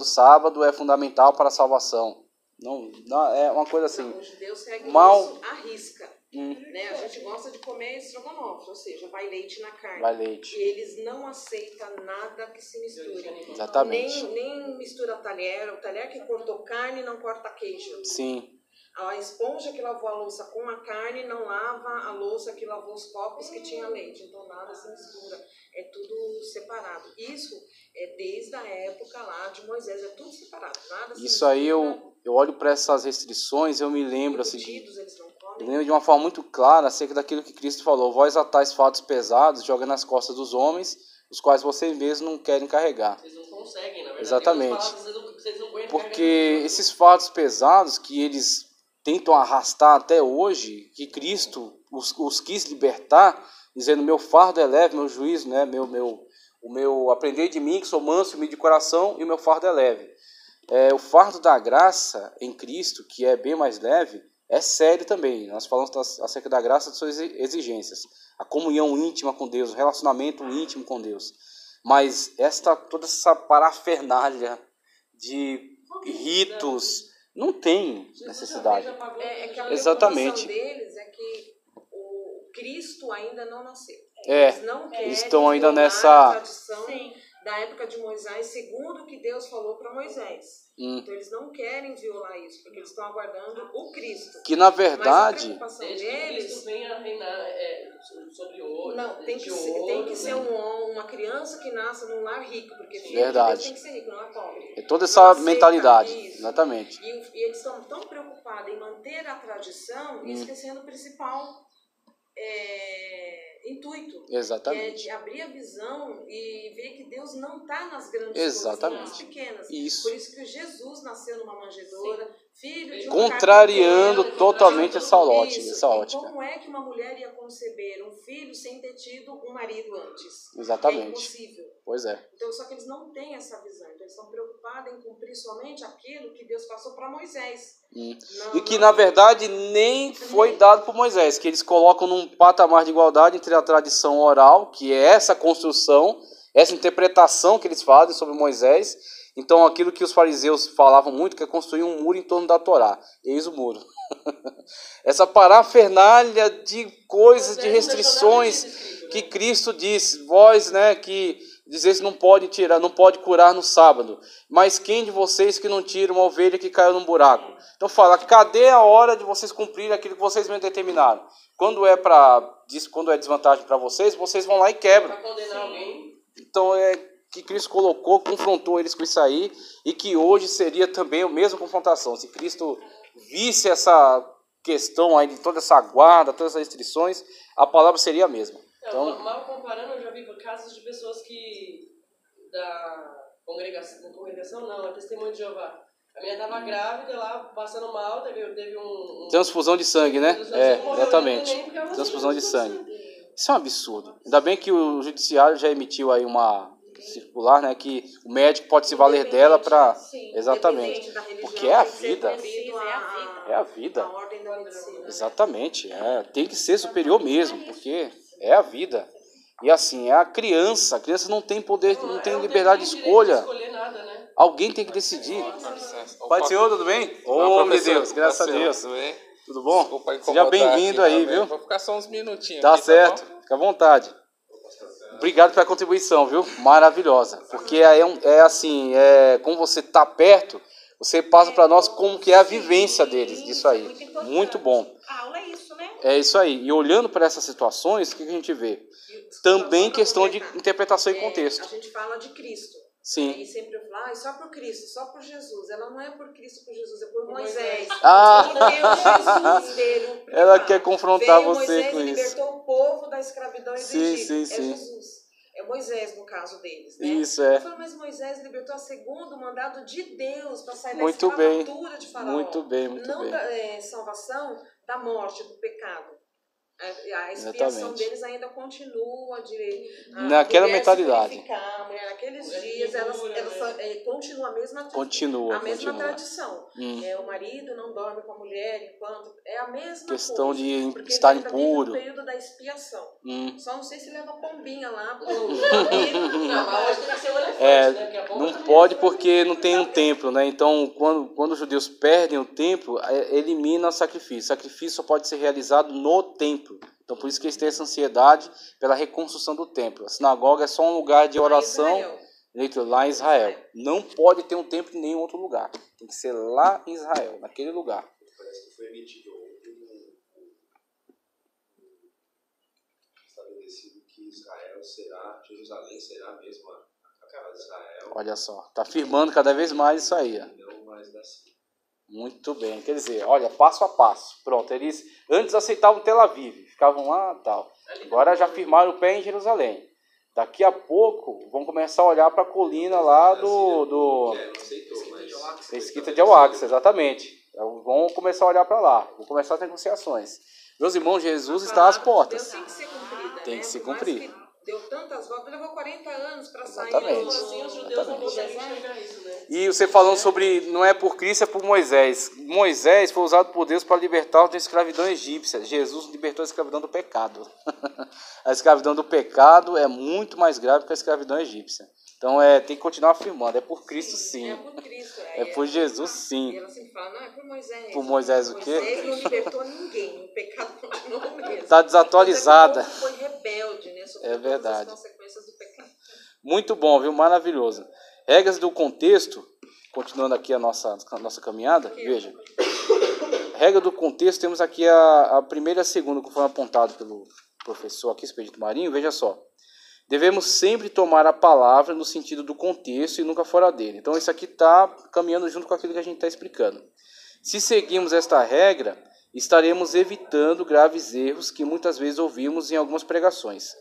sábado é fundamental para a salvação. Não, é uma coisa assim. Não, os judeus seguem mal... isso à risca. Né? A gente gosta de comer estrogonofe, ou seja, vai leite na carne. Vai leite. E eles não aceitam nada que se misture. Exatamente. Nem mistura talher. O talher que cortou carne não corta queijo. Sim. A esponja que lavou a louça com a carne não lava a louça que lavou os copos que tinha leite. Então nada se mistura. É tudo separado. Isso é desde a época lá de Moisés. É tudo separado. Nada se Isso mistura. aí eu olho para essas restrições, eu me lembro assim. Eles não comem. Eu lembro de uma forma muito clara acerca daquilo que Cristo falou. Vós atais fatos pesados, joga nas costas dos homens, os quais vocês mesmos não querem carregar. Vocês não conseguem, na verdade. Exatamente. Vocês não aguentam porque esses fardos pesados que eles tentam arrastar até hoje, que Cristo os quis libertar, dizendo, meu fardo é leve, meu juízo, né? Aprendei de mim, que sou manso e humilde de coração, e o meu fardo é leve. O fardo da graça em Cristo, que é bem mais leve, é sério também. Nós falamos acerca da graça de suas exigências. A comunhão íntima com Deus, o relacionamento íntimo com Deus. Mas toda essa parafernália de ritos não tem necessidade. Que a exatamente. Deles é que o Cristo ainda não nasceu. Eles não querem estão ainda nessa a tradição da época de Moisés, segundo o que Deus falou para Moisés. Então eles não querem violar isso, porque eles estão aguardando o Cristo. Que na verdade... Mas a preocupação desde deles... que Cristo venha a reinar sobre ouro. Não, tem que ser uma criança que nasça num lar rico, porque filho verdade. de Deus tem que ser rico, não é pobre. É toda essa mentalidade, isso. Exatamente. E eles estão tão preocupados em manter a tradição e esquecendo o principal intuito. Exatamente. Que é de abrir a visão e ver que Deus não está nas grandes coisas, nas pequenas. Isso. Por isso que Jesus nasceu numa manjedoura, filho de um contrariando totalmente essa ótica. E como é que uma mulher ia conceber um filho sem ter tido um marido antes? Exatamente. É impossível. Pois é. Então, só que eles não têm essa visão. Então, eles estão preocupados em cumprir somente aquilo que Deus passou para Moisés. E que, na verdade, nem foi dado por Moisés. Que eles colocam num patamar de igualdade entre a tradição oral, que é essa construção, essa interpretação que eles fazem sobre Moisés. Então, aquilo que os fariseus falavam muito, que é construir um muro em torno da Torá. Eis o muro. Essa parafernália de coisas, de restrições que Cristo disse. Vós, né, que dizeis não pode tirar, não pode curar no sábado. Mas quem de vocês que não tira uma ovelha que caiu num buraco? Então fala, cadê a hora de vocês cumprirem aquilo que vocês mesmos determinaram? Quando é desvantagem para vocês vão lá e quebram. Para condenar alguém. Então que Cristo colocou, confrontou eles com isso aí, e que hoje seria também a mesma confrontação. Se Cristo visse essa questão aí de toda essa guarda, todas essas restrições, a palavra seria a mesma. Então, mal comparando, eu já vi casos de pessoas que da congregação não, é testemunho de Jeová. A menina estava grávida lá, passando mal, teve um... Transfusão de sangue, né? Exatamente. Transfusão de sangue. Isso é um absurdo. Ainda bem que o judiciário já emitiu aí uma circular, né, que o médico pode se valer dela para... Exatamente. Porque é a vida. É a vida. Exatamente. Tem que ser superior mesmo, porque é a vida. E assim, é a criança. A criança não tem poder, não tem liberdade de escolha. Escolher nada, né? Alguém tem que decidir. Pai do Senhor, tudo bem? Ô, meu Deus, graças a Deus. Tudo bem? Tudo bom? Desculpa Seja bem-vindo aqui, aí, tá, viu? Vou ficar só uns minutinhos. Tá aqui, certo, Tá bom? fica à vontade. Obrigado pela contribuição, viu? Maravilhosa. Porque assim, como você tá perto, você passa para nós como que é a vivência deles, disso aí. Muito bom. A aula é isso, né? É isso aí. E olhando para essas situações, o que a gente vê? Também questão de interpretação e contexto. A gente fala de Cristo. Sim. E sempre eu falo, só por Cristo, só por Jesus. Ela não é por Cristo, por Jesus, é por Moisés. Ah! Por Deus, Jesus dele. Ela quer confrontar veio você Moisés com e isso. libertou o povo da escravidão e do Egito. Sim, é sim. Jesus. É Moisés, no caso deles, né? Isso, Eu falo, mas Moisés libertou a segundo mandado de Deus para sair da Muito bem. escravatura de Faraó. Muito bem. Não da salvação da morte, do pecado. A expiação Exatamente. deles ainda continua naquela mentalidade. A mulher naqueles dias, ela continua a mesma Continua. tradição. O marido não dorme com a mulher enquanto... É a mesma questão coisa. de porque estar ele ainda impuro. vive no período da expiação. Só não sei se leva pombinha lá. Não, mas hoje tem que ser um elefante, né? Porque a bomba Não pode porque não tem um templo, né? Então, quando os judeus perdem o templo, elimina o sacrifício. O sacrifício só pode ser realizado no templo. Então, por isso que eles têm essa ansiedade pela reconstrução do templo. A sinagoga é só um lugar de oração lá em Israel. Não pode ter um templo em nenhum outro lugar. Tem que ser lá em Israel, naquele lugar. Parece que foi emitido estabelecido que Jerusalém será mesmo a casa de Israel. Olha só, está afirmando cada vez mais isso aí. Não mais da Síria. Muito bem, quer dizer, olha, passo a passo. Pronto, eles antes aceitavam Tel Aviv, ficavam lá e tal. Agora já firmaram o pé em Jerusalém. Daqui a pouco vão começar a olhar para a colina lá do Mesquita de Al-Aqsa, exatamente. Vão começar a olhar para lá, vão começar as negociações. Meus irmãos, Jesus está às portas. Tem que ser cumprida. Tem que se cumprir. Deu tantas voltas, levou 40 anos para sair. Exatamente. Assim, os judeus não conseguem enxergar isso, né? E você falando sobre, não é por Cristo, é por Moisés. Moisés foi usado por Deus para libertar da escravidão egípcia. Jesus libertou a escravidão do pecado. A escravidão do pecado é muito mais grave que a escravidão egípcia. Então tem que continuar afirmando, é por Cristo sim. É por Cristo. É por Jesus sim. E ela sempre fala, não, é por Moisés. Por Moisés o quê? Moisés não libertou ninguém, o pecado continuou o mesmo. Está desatualizada. O povo foi rebelde, né? É verdade. As consequências do pecado. Muito bom, viu? Maravilhoso. Regras do contexto, continuando aqui a nossa caminhada, veja. Regra do contexto, temos aqui a primeira e a segunda, que foi apontado pelo professor aqui, Expedito Marinho, veja só. Devemos sempre tomar a palavra no sentido do contexto e nunca fora dele. Então isso aqui está caminhando junto com aquilo que a gente está explicando. Se seguirmos esta regra, estaremos evitando graves erros que muitas vezes ouvimos em algumas pregações.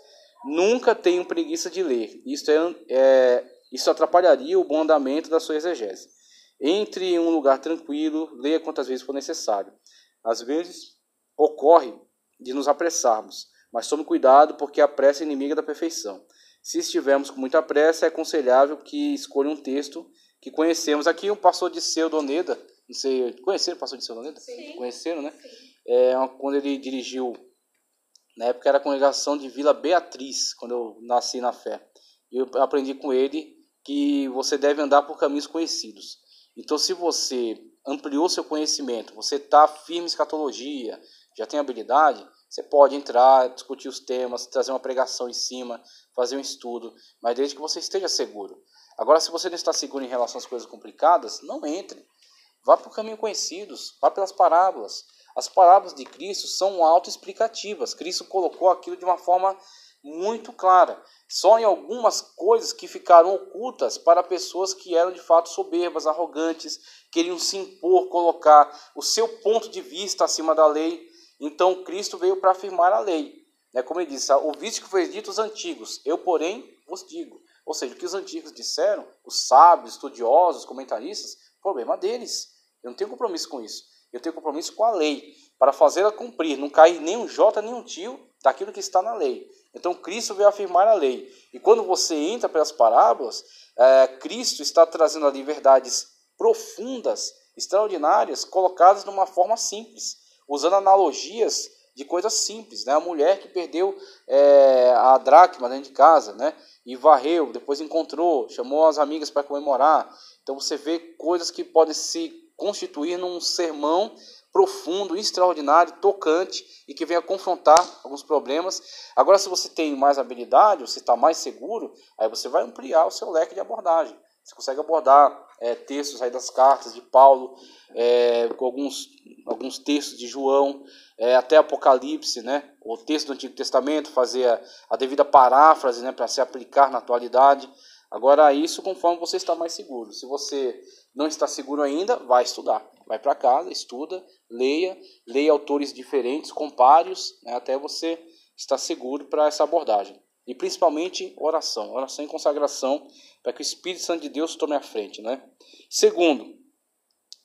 Nunca tenham preguiça de ler. Isso atrapalharia o bom andamento da sua exegese. Entre em um lugar tranquilo, leia quantas vezes for necessário. Às vezes ocorre de nos apressarmos, mas tome cuidado porque a pressa é inimiga da perfeição. Se estivermos com muita pressa, é aconselhável que escolha um texto que conhecemos. Aqui o pastor Disseu Doneda, não sei, conheceram o pastor Disseu Doneda? Sim. Conheceram, né? Quando ele dirigiu, na época era a congregação de Vila Beatriz, quando eu nasci na fé. Eu aprendi com ele que você deve andar por caminhos conhecidos. Então, se você ampliou seu conhecimento, você está firme em escatologia, já tem habilidade, você pode entrar, discutir os temas, trazer uma pregação em cima, fazer um estudo, mas desde que você esteja seguro. Agora, se você não está seguro em relação às coisas complicadas, não entre. Vá por caminhos conhecidos, vá pelas parábolas. As parábolas de Cristo são autoexplicativas. Cristo colocou aquilo de uma forma muito clara. Só em algumas coisas que ficaram ocultas para pessoas que eram de fato soberbas, arrogantes, queriam se impor, colocar o seu ponto de vista acima da lei. Então Cristo veio para afirmar a lei. Como ele disse, ouviste que foi dito os antigos, eu porém vos digo. Ou seja, o que os antigos disseram, os sábios, estudiosos, comentaristas, problema deles. Eu não tenho compromisso com isso. Eu tenho compromisso com a lei, para fazê-la cumprir, não cair nem um jota nem um tio daquilo que está na lei. Então Cristo veio afirmar a lei. E quando você entra pelas parábolas, Cristo está trazendo ali verdades profundas, extraordinárias, colocadas de uma forma simples, usando analogias de coisas simples. A mulher que perdeu a dracma dentro de casa, e varreu, depois encontrou, chamou as amigas para comemorar. Então você vê coisas que podem se constituir num sermão profundo, extraordinário, tocante e que venha confrontar alguns problemas. Agora, se você tem mais habilidade, você está mais seguro, aí você vai ampliar o seu leque de abordagem. Você consegue abordar textos aí das cartas de Paulo, com alguns textos de João, até Apocalipse, né? O texto do Antigo Testamento, fazer a devida paráfrase, né? Para se aplicar na atualidade. Agora, isso conforme você está mais seguro. Se você não está seguro ainda, vai estudar. Vai para casa, estuda, leia autores diferentes, compare-os, né? Até você estar seguro para essa abordagem. E principalmente oração e consagração, para que o Espírito Santo de Deus tome a frente, né? Segundo,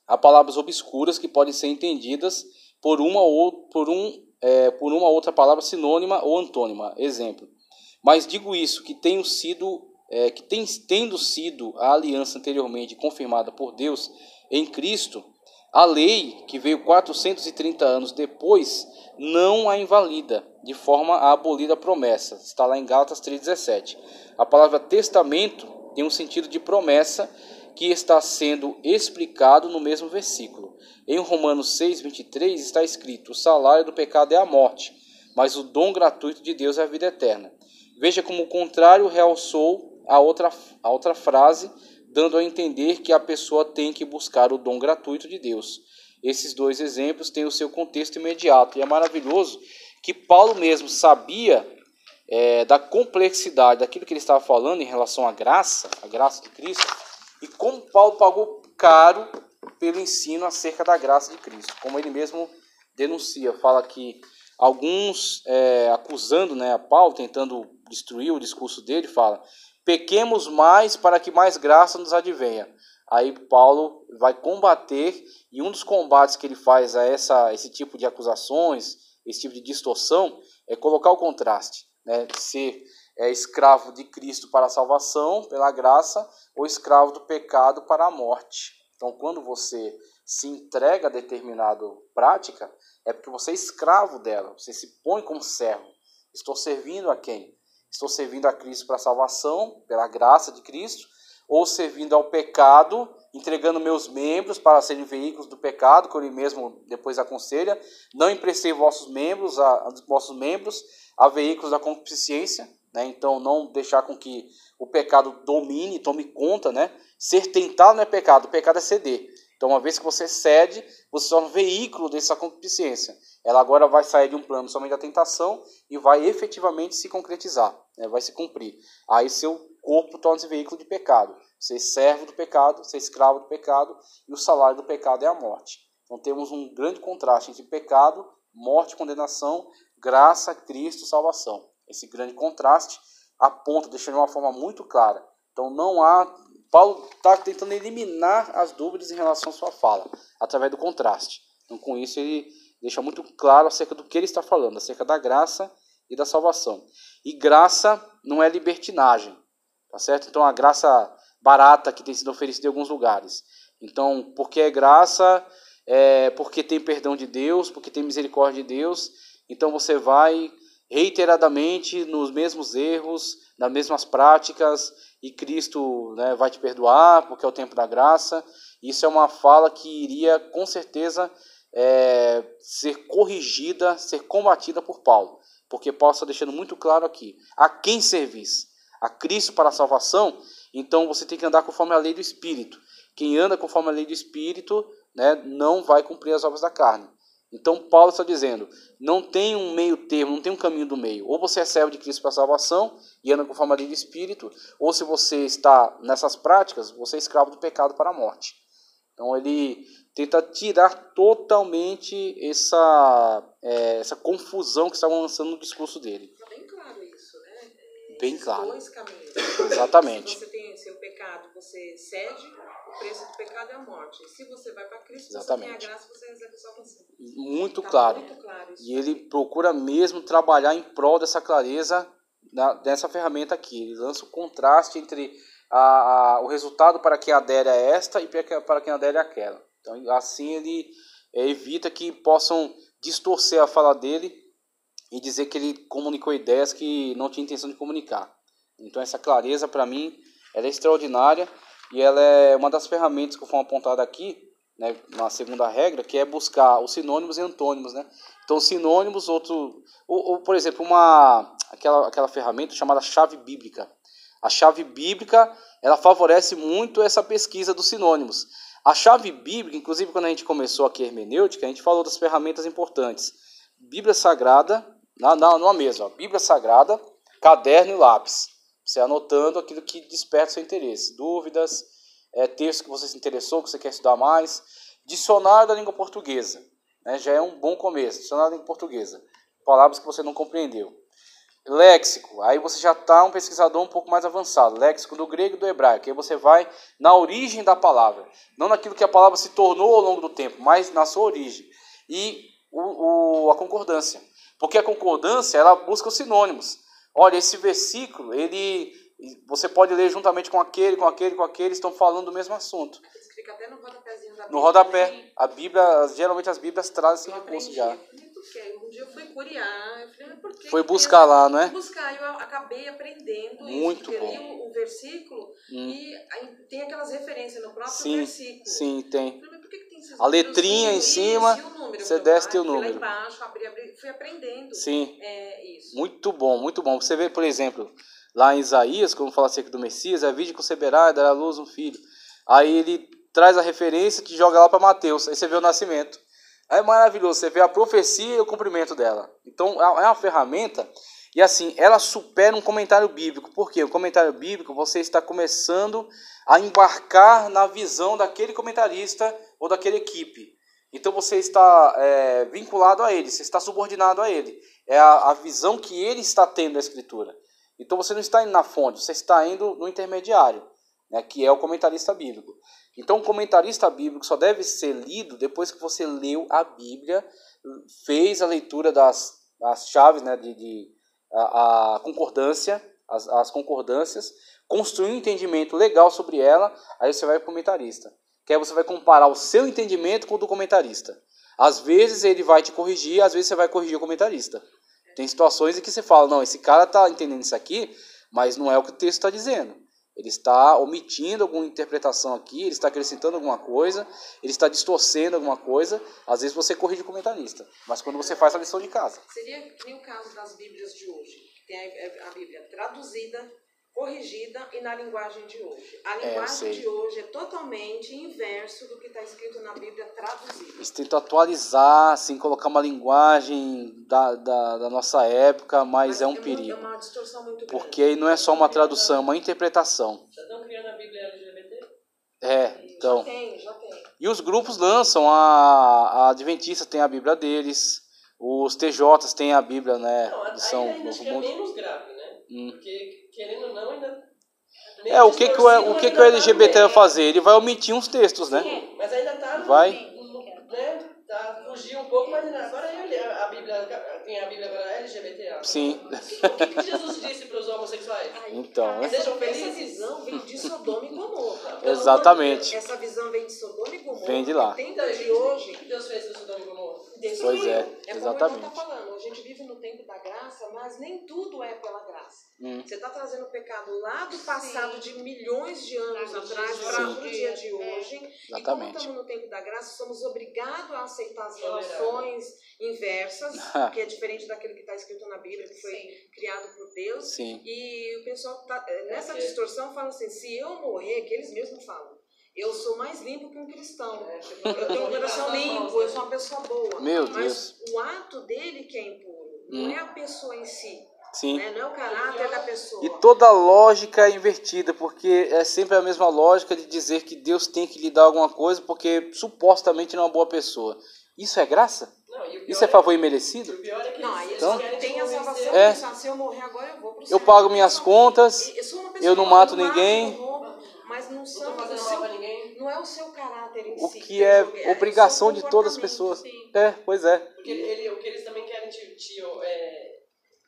há palavras obscuras que podem ser entendidas por uma outra palavra sinônima ou antônima. Exemplo. Mas digo isso, que tendo sido a aliança anteriormente confirmada por Deus em Cristo, a lei, que veio 430 anos depois, não a invalida, de forma a abolir a promessa. Está lá em Gálatas 3,17. A palavra testamento tem um sentido de promessa que está sendo explicado no mesmo versículo. Em Romanos 6,23 está escrito: o salário do pecado é a morte, mas o dom gratuito de Deus é a vida eterna. Veja como o contrário realçou a outra frase, dando a entender que a pessoa tem que buscar o dom gratuito de Deus. Esses dois exemplos têm o seu contexto imediato. E é maravilhoso que Paulo mesmo sabia da complexidade daquilo que ele estava falando em relação à graça de Cristo, e como Paulo pagou caro pelo ensino acerca da graça de Cristo. Como ele mesmo denuncia, fala que alguns acusando, né, a Paulo, tentando destruir o discurso dele, fala: pequemos mais para que mais graça nos advenha. Aí Paulo vai combater, e um dos combates que ele faz a esse tipo de acusações, esse tipo de distorção, é colocar o contraste, né, de ser escravo de Cristo para a salvação, pela graça, ou escravo do pecado para a morte. Então, quando você se entrega a determinada prática, é porque você é escravo dela, você se põe como servo. Estou servindo a quem? Estou servindo a Cristo para a salvação, pela graça de Cristo, ou servindo ao pecado, entregando meus membros para serem veículos do pecado, que ele mesmo depois aconselha: não emprestei vossos membros a veículos da concupiscência, né? Então, não deixar com que o pecado domine, tome conta, né? Ser tentado não é pecado, o pecado é ceder. Então, uma vez que você cede, você se torna um veículo dessa concupiscência. Ela agora vai sair de um plano somente da tentação e vai efetivamente se concretizar, né? Vai se cumprir. Aí seu corpo torna-se veículo de pecado. Você é servo do pecado, você é escravo do pecado, e o salário do pecado é a morte. Então temos um grande contraste entre pecado, morte, condenação, graça, Cristo, salvação. Esse grande contraste aponta, deixando de uma forma muito clara. Então não há... Paulo está tentando eliminar as dúvidas em relação à sua fala, através do contraste. Então, com isso, ele deixa muito claro acerca do que ele está falando, acerca da graça e da salvação. E graça não é libertinagem, tá certo? Então, a graça barata que tem sido oferecida em alguns lugares. Então, porque é graça, porque tem perdão de Deus, porque tem misericórdia de Deus, então você vai reiteradamente nos mesmos erros, nas mesmas práticas, e Cristo, né, vai te perdoar, porque é o tempo da graça. Isso é uma fala que iria, com certeza, ser corrigida, ser combatida por Paulo, porque Paulo está deixando muito claro aqui: a quem servis? A Cristo para a salvação? Então você tem que andar conforme a lei do Espírito. Quem anda conforme a lei do Espírito, né, não vai cumprir as obras da carne. Então Paulo está dizendo: não tem um meio termo, não tem um caminho do meio. Ou você é servo de Cristo para a salvação e anda conforme a lei do Espírito, ou se você está nessas práticas, você é escravo do pecado para a morte. Então ele tenta tirar totalmente essa confusão que estavam lançando no discurso dele. Está bem claro isso, né? Bem claro. Dois caminhos. Exatamente. Se você tem seu pecado, você cede, o preço do pecado é a morte. E se você vai para Cristo, Exatamente. você tem a graça, você recebe a salvação. Muito Tá claro. Muito claro isso. E ele procura mesmo trabalhar em prol dessa clareza, dessa ferramenta aqui. Ele lança o contraste entre o resultado para quem adere a esta e para quem adere àquela. Então, assim ele evita que possam distorcer a fala dele e dizer que ele comunicou ideias que não tinha intenção de comunicar. Então essa clareza, para mim, ela é extraordinária e ela é uma das ferramentas que foram apontadas aqui, né, na segunda regra, que é buscar os sinônimos e antônimos, né? Então sinônimos, ou por exemplo, aquela ferramenta chamada chave bíblica. A chave bíblica, ela favorece muito essa pesquisa dos sinônimos. A chave bíblica, inclusive quando a gente começou aqui a hermenêutica, a gente falou das ferramentas importantes. Bíblia Sagrada, não a mesma, Bíblia Sagrada, caderno e lápis. Você anotando aquilo que desperta seu interesse. Dúvidas, texto que você se interessou, que você quer estudar mais. Dicionário da língua portuguesa, né? Já é um bom começo. Dicionário da língua portuguesa. Palavras que você não compreendeu. Léxico, aí você já está um pesquisador um pouco mais avançado. Léxico do grego e do hebraico. Aí você vai na origem da palavra. Não naquilo que a palavra se tornou ao longo do tempo, mas na sua origem. E a concordância. Porque a concordância, ela busca os sinônimos. Olha, esse versículo, você pode ler juntamente com aquele, estão falando do mesmo assunto. Fica até no rodapézinho da Bíblia. No rodapé. A Bíblia, geralmente as Bíblias trazem esse recurso já. Um dia eu fui curiar, eu falei, mas por que? Foi buscar lá, não é? Buscar, eu acabei aprendendo muito isso. Bom. Eu li o versículo e aí tem aquelas referências no próprio versículo. Sim, tem. Eu falei, mas por que tem esses a letrinha em cima, você desce o número. Lá embaixo, fui aprendendo. Sim. Isso. Muito bom, muito bom. Você vê, por exemplo, lá em Isaías, como fala acerca do Messias, a virgem conceberá e dará à luz um filho. Aí ele traz a referência que joga lá para Mateus. Aí você vê o nascimento. Aí é maravilhoso, você vê a profecia e o cumprimento dela. Então é uma ferramenta, e assim, ela supera um comentário bíblico. Por quê? O comentário bíblico, você está começando a embarcar na visão daquele comentarista ou daquela equipe. Então você está vinculado a ele, você está subordinado a ele. É a visão que ele está tendo da Escritura. Então você não está indo na fonte, você está indo no intermediário, né, que é o comentarista bíblico. Então, o comentarista bíblico só deve ser lido depois que você leu a Bíblia, fez a leitura das chaves, né, a concordância, as concordâncias, construiu um entendimento legal sobre ela, aí você vai para o comentarista. Que aí você vai comparar o seu entendimento com o do comentarista. Às vezes ele vai te corrigir, às vezes você vai corrigir o comentarista. Tem situações em que você fala, não, esse cara está entendendo isso aqui, mas não é o que o texto está dizendo. Ele está omitindo alguma interpretação aqui, ele está acrescentando alguma coisa, ele está distorcendo alguma coisa. Às vezes você corrige o comentarista, mas quando você faz a lição de casa. Seria que nem o caso das Bíblias de hoje. Tem a Bíblia traduzida, corrigida e na linguagem de hoje. A linguagem de hoje é totalmente inverso do que está escrito na Bíblia traduzida. Eles tentam atualizar, assim, colocar uma linguagem da nossa época, mas é um perigo. É uma distorção muito grande. Porque aí não é só uma tradução, é uma interpretação. Já estão criando a Bíblia LGBT? Então. Já tem. E os grupos lançam, a Adventista tem a Bíblia deles, os TJs têm a Bíblia, né? Não, ainda acho que é menos grave, né? Porque, querendo ou não, ainda... o que o LGBT vai fazer? Ele vai omitir uns textos, né? Sim, mas ainda tá... Né? Tá, fugiu um pouco, mas agora a Bíblia tem a Bíblia agora LGBT. Sim. O que Jesus disse para os homossexuais? Então, sejam felizes. Essa visão vem de Sodoma e Gomorra. Exatamente. Essa visão vem de Sodoma e Gomorra. Vem de lá. Tem de hoje. O que Deus fez com Sodoma e Gomorra? Pois é, exatamente. Como está falando, a gente vive no tempo da graça, mas nem tudo é pela graça. Você está trazendo o pecado lá do passado de milhões de anos atrás para o dia de hoje. Exatamente. E como estamos no tempo da graça, somos obrigados a aceitar as relações inversas, que é diferente daquilo que está escrito na Bíblia, que foi criado por Deus. Sim. E o pessoal tá, nessa distorção fala assim, se eu morrer, que eles mesmos falam, eu sou mais limpo que um cristão. Eu tenho um coração limpo, eu sou uma pessoa boa. Meu Deus. Mas o ato dele que é impuro, não é a pessoa em si. Sim. Né? Não é o caráter da pessoa. E toda lógica é invertida, porque é sempre a mesma lógica de dizer que Deus tem que lhe dar alguma coisa porque supostamente não é uma boa pessoa. Isso é graça? Não, isso é favor imerecido? O pior é que então, tem a salvação, se eu morrer agora eu vou pro céu. Eu pago minhas contas, eu não mato ninguém. Mas não são não é o seu caráter em si. O que é obrigação de todas as pessoas. Pois é. Porque o que eles também querem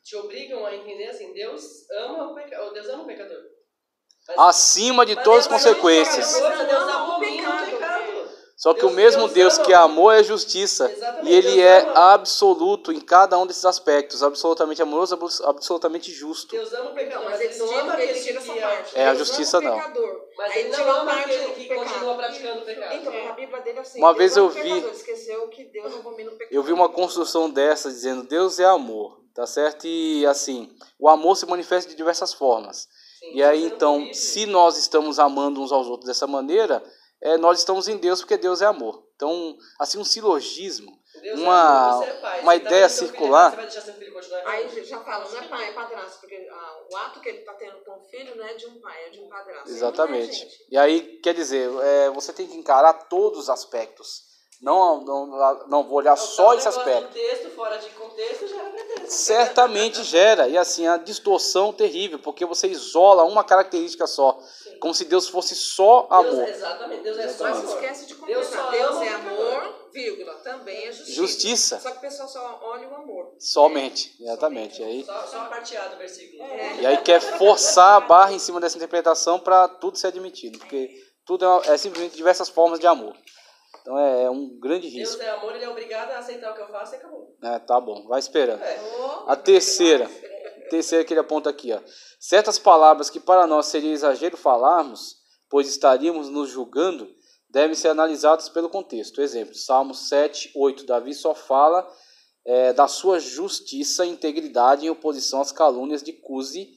te obrigam a entender assim, Deus ama o pecador. Acima de todas as consequências. Deus abomina o pecado. Só que o mesmo Deus que é amor é justiça. Exatamente, E ele Deus é ama. absoluto em cada um desses aspectos. Absolutamente amoroso, absolutamente justo. Deus ama o pecador, Não, mas ele não tira ama aquele essa que parte. É, a Deus justiça ama o não. pecador. Mas Aí ele não tira a ama parte aquele do que pecado. continua praticando o pecado. Então, a Bíblia dele é assim. Uma Deus vez ama eu o vi- pecador, esqueceu que Deus abomina o pecado. Eu vi uma construção dessa dizendo Deus é amor, tá certo? E assim, o amor se manifesta de diversas formas. Sim, E aí você não então, convive. se nós estamos amando uns aos outros dessa maneira, nós estamos em Deus porque Deus é amor. Então, assim, um silogismo, Deus é uma, amor, você é pai. uma Você tá ideia vendo seu filho circular. errado, você vai deixar seu filho continuar errado? Aí já fala, não é pai, é padrasto, porque o ato que ele está tendo com o filho não é de um pai, é de um padrasto. Exatamente. Não é, gente? E aí, quer dizer, você tem que encarar todos os aspectos. Não vou olhar só esse aspecto. O texto fora de contexto gera pretexto. Certamente gera. E assim, a distorção terrível, porque você isola uma característica só. Sim. Como se Deus fosse só amor. Exatamente, Deus é só Mas amor. esquece de Deus completar. só Deus ama é o amor, vírgula, também é justiça. Justiça. Só que o pessoal só olha o amor. Somente. Exatamente. Só a parte A do versículo. E aí quer forçar a barra em cima dessa interpretação para tudo ser admitido. Porque tudo é simplesmente diversas formas de amor. Então é um grande risco. Deus é amor, ele é obrigado a aceitar o que eu faço e acabou. Tá bom, vai esperando. Oh, A terceira que ele aponta aqui, ó. Certas palavras que para nós seria exagero falarmos, pois estaríamos nos julgando, devem ser analisadas pelo contexto. Exemplo, Salmos 7, 8. Davi só fala da sua justiça e integridade em oposição às calúnias de Cusi,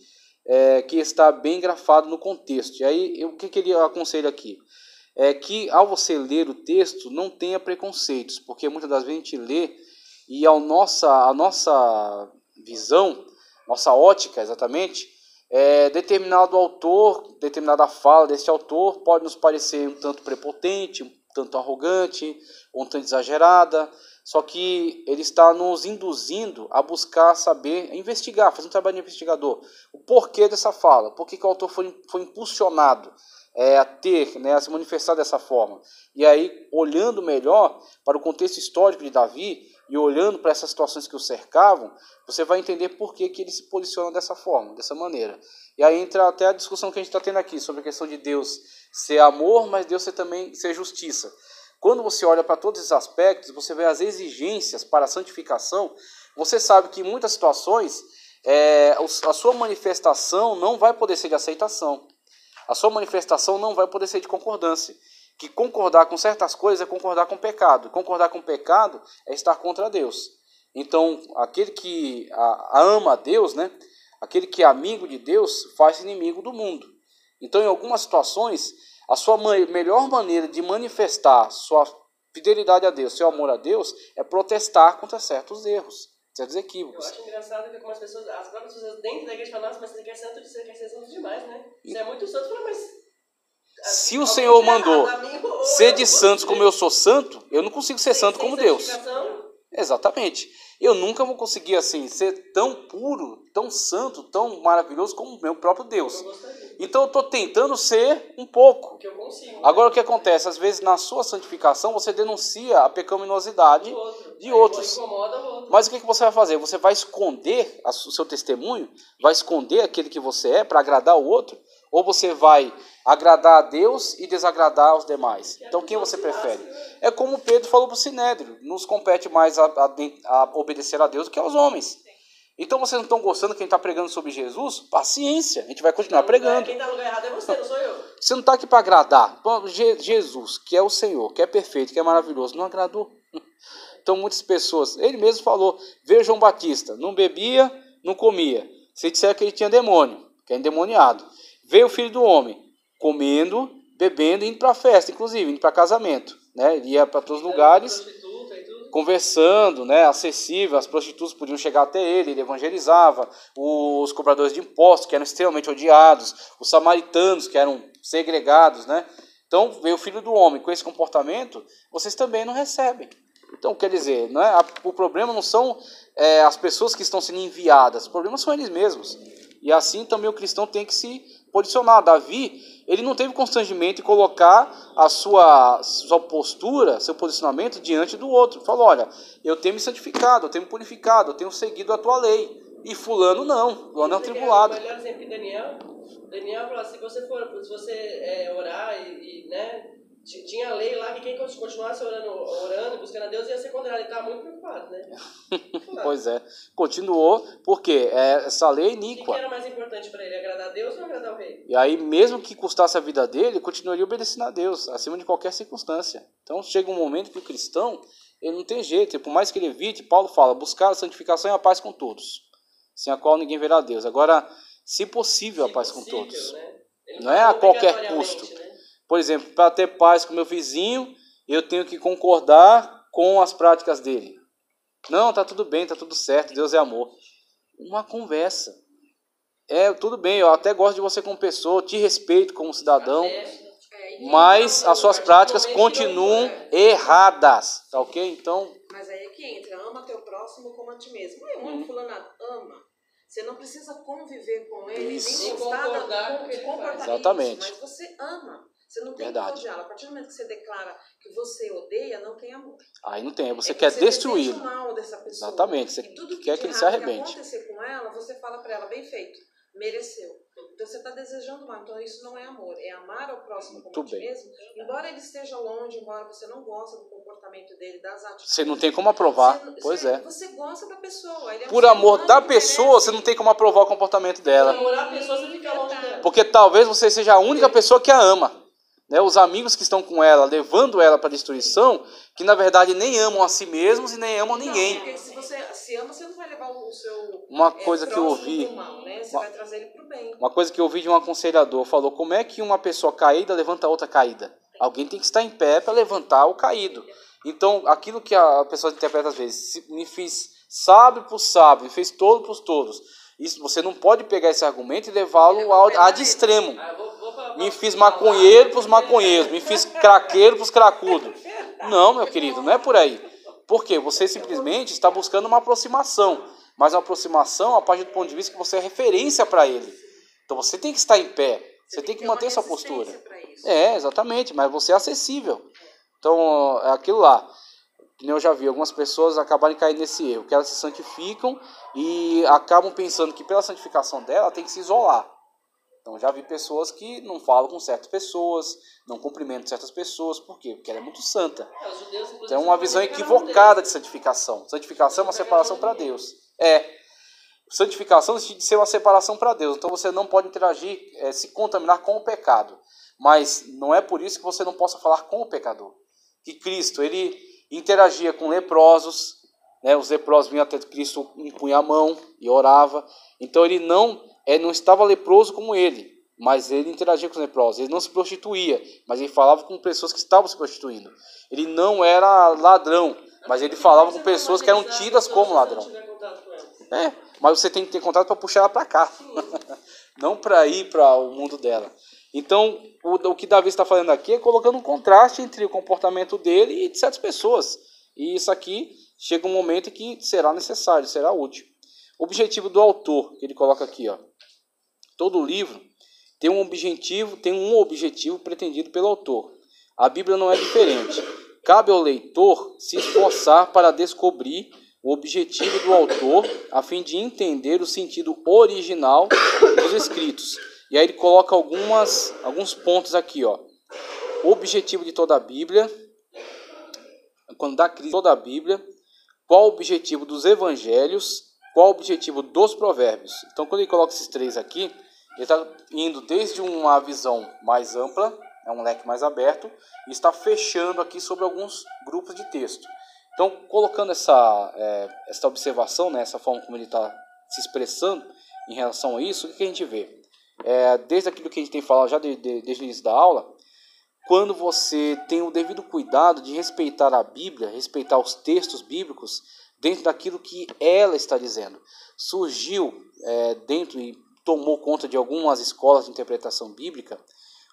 que está bem grafado no contexto. E aí, o que ele aconselha aqui? É que ao você ler o texto, não tenha preconceitos, porque muitas das vezes a gente lê e a nossa visão, nossa ótica exatamente, determinado autor, determinada fala desse autor pode nos parecer um tanto prepotente, um tanto arrogante, um tanto exagerada, só que ele está nos induzindo a buscar saber, a investigar, fazer um trabalho de investigador. O porquê dessa fala, por que o autor foi impulsionado a ter, a se manifestar dessa forma. E aí, olhando melhor para o contexto histórico de Davi e olhando para essas situações que o cercavam, você vai entender por que ele se posiciona dessa forma, dessa maneira. E aí entra até a discussão que a gente está tendo aqui sobre a questão de Deus ser amor, mas Deus também ser justiça. Quando você olha para todos esses aspectos, você vê as exigências para a santificação, você sabe que em muitas situações a sua manifestação não vai poder ser de aceitação. A sua manifestação não vai poder ser de concordância. Que concordar com certas coisas é concordar com o pecado. Concordar com o pecado é estar contra Deus. Então, aquele que ama a Deus, aquele que é amigo de Deus, faz inimigo do mundo. Então, em algumas situações, a sua melhor maneira de manifestar sua fidelidade a Deus, seu amor a Deus, é protestar contra certos erros, certos equívocos. Eu acho engraçado que algumas pessoas, as próprias pessoas dentro da igreja falam, nossa, mas você quer ser santo demais, né? Você é muito santo. Mas se o Senhor mandou ser de santos como eu sou santo, eu não consigo ser santo como Deus. Exatamente. Eu nunca vou conseguir assim ser tão puro, tão santo, tão maravilhoso como o meu próprio Deus. Então eu estou tentando ser um pouco. Agora o que acontece? Às vezes na sua santificação você denuncia a pecaminosidade de outros. Mas o que você vai fazer? Você vai esconder o seu testemunho? Vai esconder aquele que você é para agradar o outro? Ou você vai agradar a Deus e desagradar aos demais? Então quem você prefere? É como Pedro falou para o Sinédrio, nos compete mais a obedecer a Deus do que aos homens. Então vocês não estão gostando que a gente está pregando sobre Jesus? Paciência, a gente vai continuar pregando. Quem está no lugar errado é você, não sou eu. Você não está aqui para agradar. Jesus, que é o Senhor, que é perfeito, que é maravilhoso, não agradou. Então muitas pessoas, ele mesmo falou, veja João Batista, não bebia, não comia. Se disser que ele tinha demônio, que é endemoniado. Veio o Filho do Homem, comendo, bebendo e indo para a festa, inclusive, indo para casamento. Ele ia para todos os lugares, conversando, acessível, as prostitutas podiam chegar até ele evangelizava, os cobradores de impostos, que eram extremamente odiados, os samaritanos, que eram segregados. Então, veio o Filho do Homem, com esse comportamento, vocês também não recebem. Então, quer dizer, o problema não são as pessoas que estão sendo enviadas, o problema são eles mesmos. E assim também o cristão tem que se posicionar. Davi, ele não teve constrangimento em colocar a sua postura, seu posicionamento diante do outro. Falou, olha, eu tenho me santificado, eu tenho me purificado, eu tenho seguido a tua lei. E fulano não, fulano é um tribulado. O melhor exemplo que Daniel falou, se você orar e Tinha a lei lá que quem continuasse orando, buscando a Deus, ia ser condenado. Ele estava muito preocupado, né? Pois é. Continuou, porque essa lei é O que iníqua. era mais importante para ele? Agradar a Deus ou agradar o rei? E aí, mesmo que custasse a vida dele, continuaria obedecendo a Deus, acima de qualquer circunstância. Então, chega um momento que o cristão, ele não tem jeito. Por mais que ele evite, Paulo fala, buscar a santificação e a paz com todos, sem a qual ninguém verá a Deus. Agora, se possível, a paz com todos. Né? Não é a qualquer custo. Né? Por exemplo, para ter paz com meu vizinho, eu tenho que concordar com as práticas dele. Não, tá tudo bem, tá tudo certo, Deus é amor. Uma conversa. Tudo bem, eu até gosto de você como pessoa, te respeito como cidadão, mas as suas práticas continuam erradas, tá ok? Então... Mas aí é que entra, ama teu próximo como a ti mesmo. Eu amo fulano, ama. Você não precisa conviver com ele, nem concordar com o que ele faz. Exatamente. Mas você ama. Você não tem Verdade. que odiá-lo. A partir do momento que você declara que você odeia, não tem amor. Aí não tem, você quer destruí-lo. Você mal dessa pessoa. Exatamente, você quer que ele se arrebente. Se acontecer com ela, você fala pra ela, bem feito, mereceu. Então você está desejando mal. Então isso não é amor, é amar ao próximo como a ti mesmo. Embora ele esteja longe, embora você não goste do comportamento dele, das atitudes. Você não tem como aprovar, Você gosta da pessoa. Ele é por amor da pessoa, você não tem como aprovar o comportamento dela. Por amor da pessoa, você fica longe dela. Porque talvez você seja a única pessoa que a ama. Né, os amigos que estão com ela, levando ela para a destruição, que na verdade nem amam a si mesmos e nem amam ninguém. Porque se você se ama, você não vai levar o seu uma coisa que eu ouvi, mal, né? Você vai trazer ele pro bem. Uma coisa que eu ouvi de um aconselhador, falou, como é que uma pessoa caída levanta outra caída? Alguém tem que estar em pé para levantar o caído. Então, aquilo que a pessoa interpreta às vezes, me fiz sábio para os sábios, me fez tolo para os tolos. Isso, você não pode pegar esse argumento e levá-lo ad extremo. Me fiz maconheiro para os maconheiros, me fiz craqueiro para os cracudos. Não, meu querido, não é por aí. Por quê? Você simplesmente está buscando uma aproximação. Mas uma aproximação a partir do ponto de vista que você é referência para ele. Então você tem que estar em pé. Você tem que manter sua postura. Exatamente, mas você é acessível. Então, é aquilo lá. Eu já vi algumas pessoas acabarem caindo nesse erro, que elas se santificam e acabam pensando que pela santificação dela tem que se isolar. Então já vi pessoas que não falam com certas pessoas, não cumprimentam certas pessoas. Por quê? Porque ela é muito santa. Então é uma visão equivocada de santificação. Santificação é uma separação para Deus. Santificação decide ser uma separação para Deus. Então você não pode interagir, se contaminar com o pecado. Mas não é por isso que você não possa falar com o pecador. Que Cristo, ele interagia com leprosos, né? Os leprosos vinham até Cristo, impunha a mão e orava. Então ele não estava leproso como ele, mas ele interagia com os leprosos. Ele não se prostituía, mas ele falava com pessoas que estavam se prostituindo. Ele não era ladrão, mas ele falava com pessoas que eram tidas como ladrão. Mas você tem que ter contato para puxar ela para cá, não para ir para o mundo dela. Então, o que Davi está falando aqui é colocando um contraste entre o comportamento dele e de certas pessoas. E isso aqui chega um momento em que será necessário, será útil. O objetivo do autor, que ele coloca aqui, ó. Todo livro tem um objetivo pretendido pelo autor. A Bíblia não é diferente. Cabe ao leitor se esforçar para descobrir o objetivo do autor, a fim de entender o sentido original dos escritos. E aí ele coloca alguns pontos aqui, ó. O objetivo de toda a Bíblia, quando dá crise toda a Bíblia, qual o objetivo dos evangelhos, qual o objetivo dos provérbios. Então, quando ele coloca esses três aqui, ele está indo desde uma visão mais ampla, um leque mais aberto, e está fechando aqui sobre alguns grupos de texto. Então, colocando essa observação, né, essa forma como ele está se expressando em relação a isso, o que a gente vê? Desde aquilo que a gente tem falado já desde o início da aula, quando você tem o devido cuidado de respeitar a Bíblia, respeitar os textos bíblicos, dentro daquilo que ela está dizendo. Surgiu dentro e tomou conta de algumas escolas de interpretação bíblica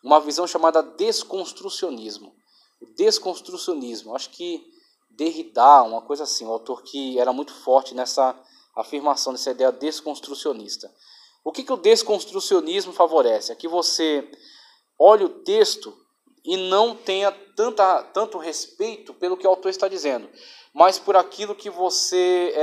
uma visão chamada desconstrucionismo. O desconstrucionismo, acho que Derrida, uma coisa assim, um autor que era muito forte nessa afirmação, nessa ideia desconstrucionista. O que o desconstrucionismo favorece? É que você olhe o texto e não tenha tanto respeito pelo que o autor está dizendo, mas por aquilo que você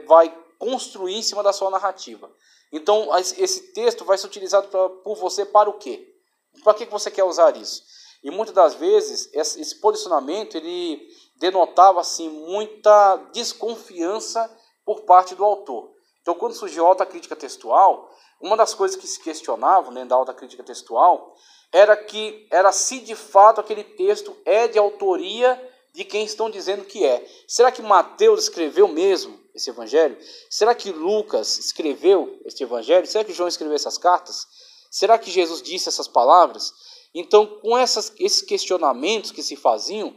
vai construir em cima da sua narrativa. Então, esse texto vai ser utilizado por você para o quê? Para que você quer usar isso? E muitas das vezes esse posicionamento ele denotava assim, muita desconfiança por parte do autor. Então, quando surgiu a autocrítica textual, uma das coisas que se questionavam dentro da autocrítica textual era se de fato aquele texto é de autoria de quem estão dizendo que é. Será que Mateus escreveu mesmo esse evangelho? Será que Lucas escreveu este evangelho? Será que João escreveu essas cartas? Será que Jesus disse essas palavras? Então, com esses questionamentos que se faziam,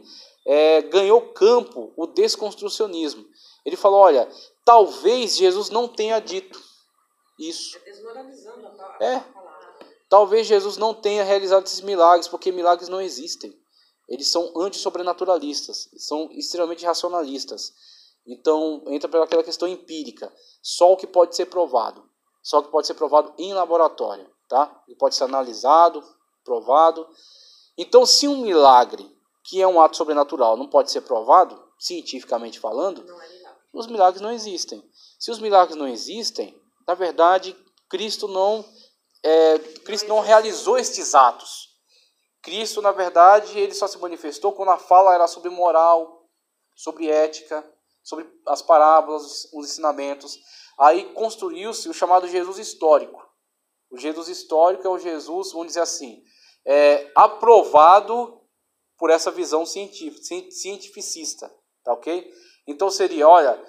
ganhou campo o desconstrucionismo. Ele falou, olha, talvez Jesus não tenha dito isso. Desmoralizando a palavra. Talvez Jesus não tenha realizado esses milagres, porque milagres não existem. Eles são antissobrenaturalistas, são extremamente racionalistas. Então, entra pelaquela questão empírica. Só o que pode ser provado. Só o que pode ser provado em laboratório. Tá? E pode ser analisado, provado. Então, se um milagre, que é um ato sobrenatural, não pode ser provado, cientificamente falando, os milagres não existem. Se os milagres não existem, na verdade, Cristo não realizou estes atos. Cristo, na verdade, ele só se manifestou quando a fala era sobre moral, sobre ética, sobre as parábolas, os ensinamentos. Aí construiu-se o chamado Jesus histórico. O Jesus histórico é o Jesus, vamos dizer assim, aprovado por essa visão cientificista, tá ok? Então seria, olha,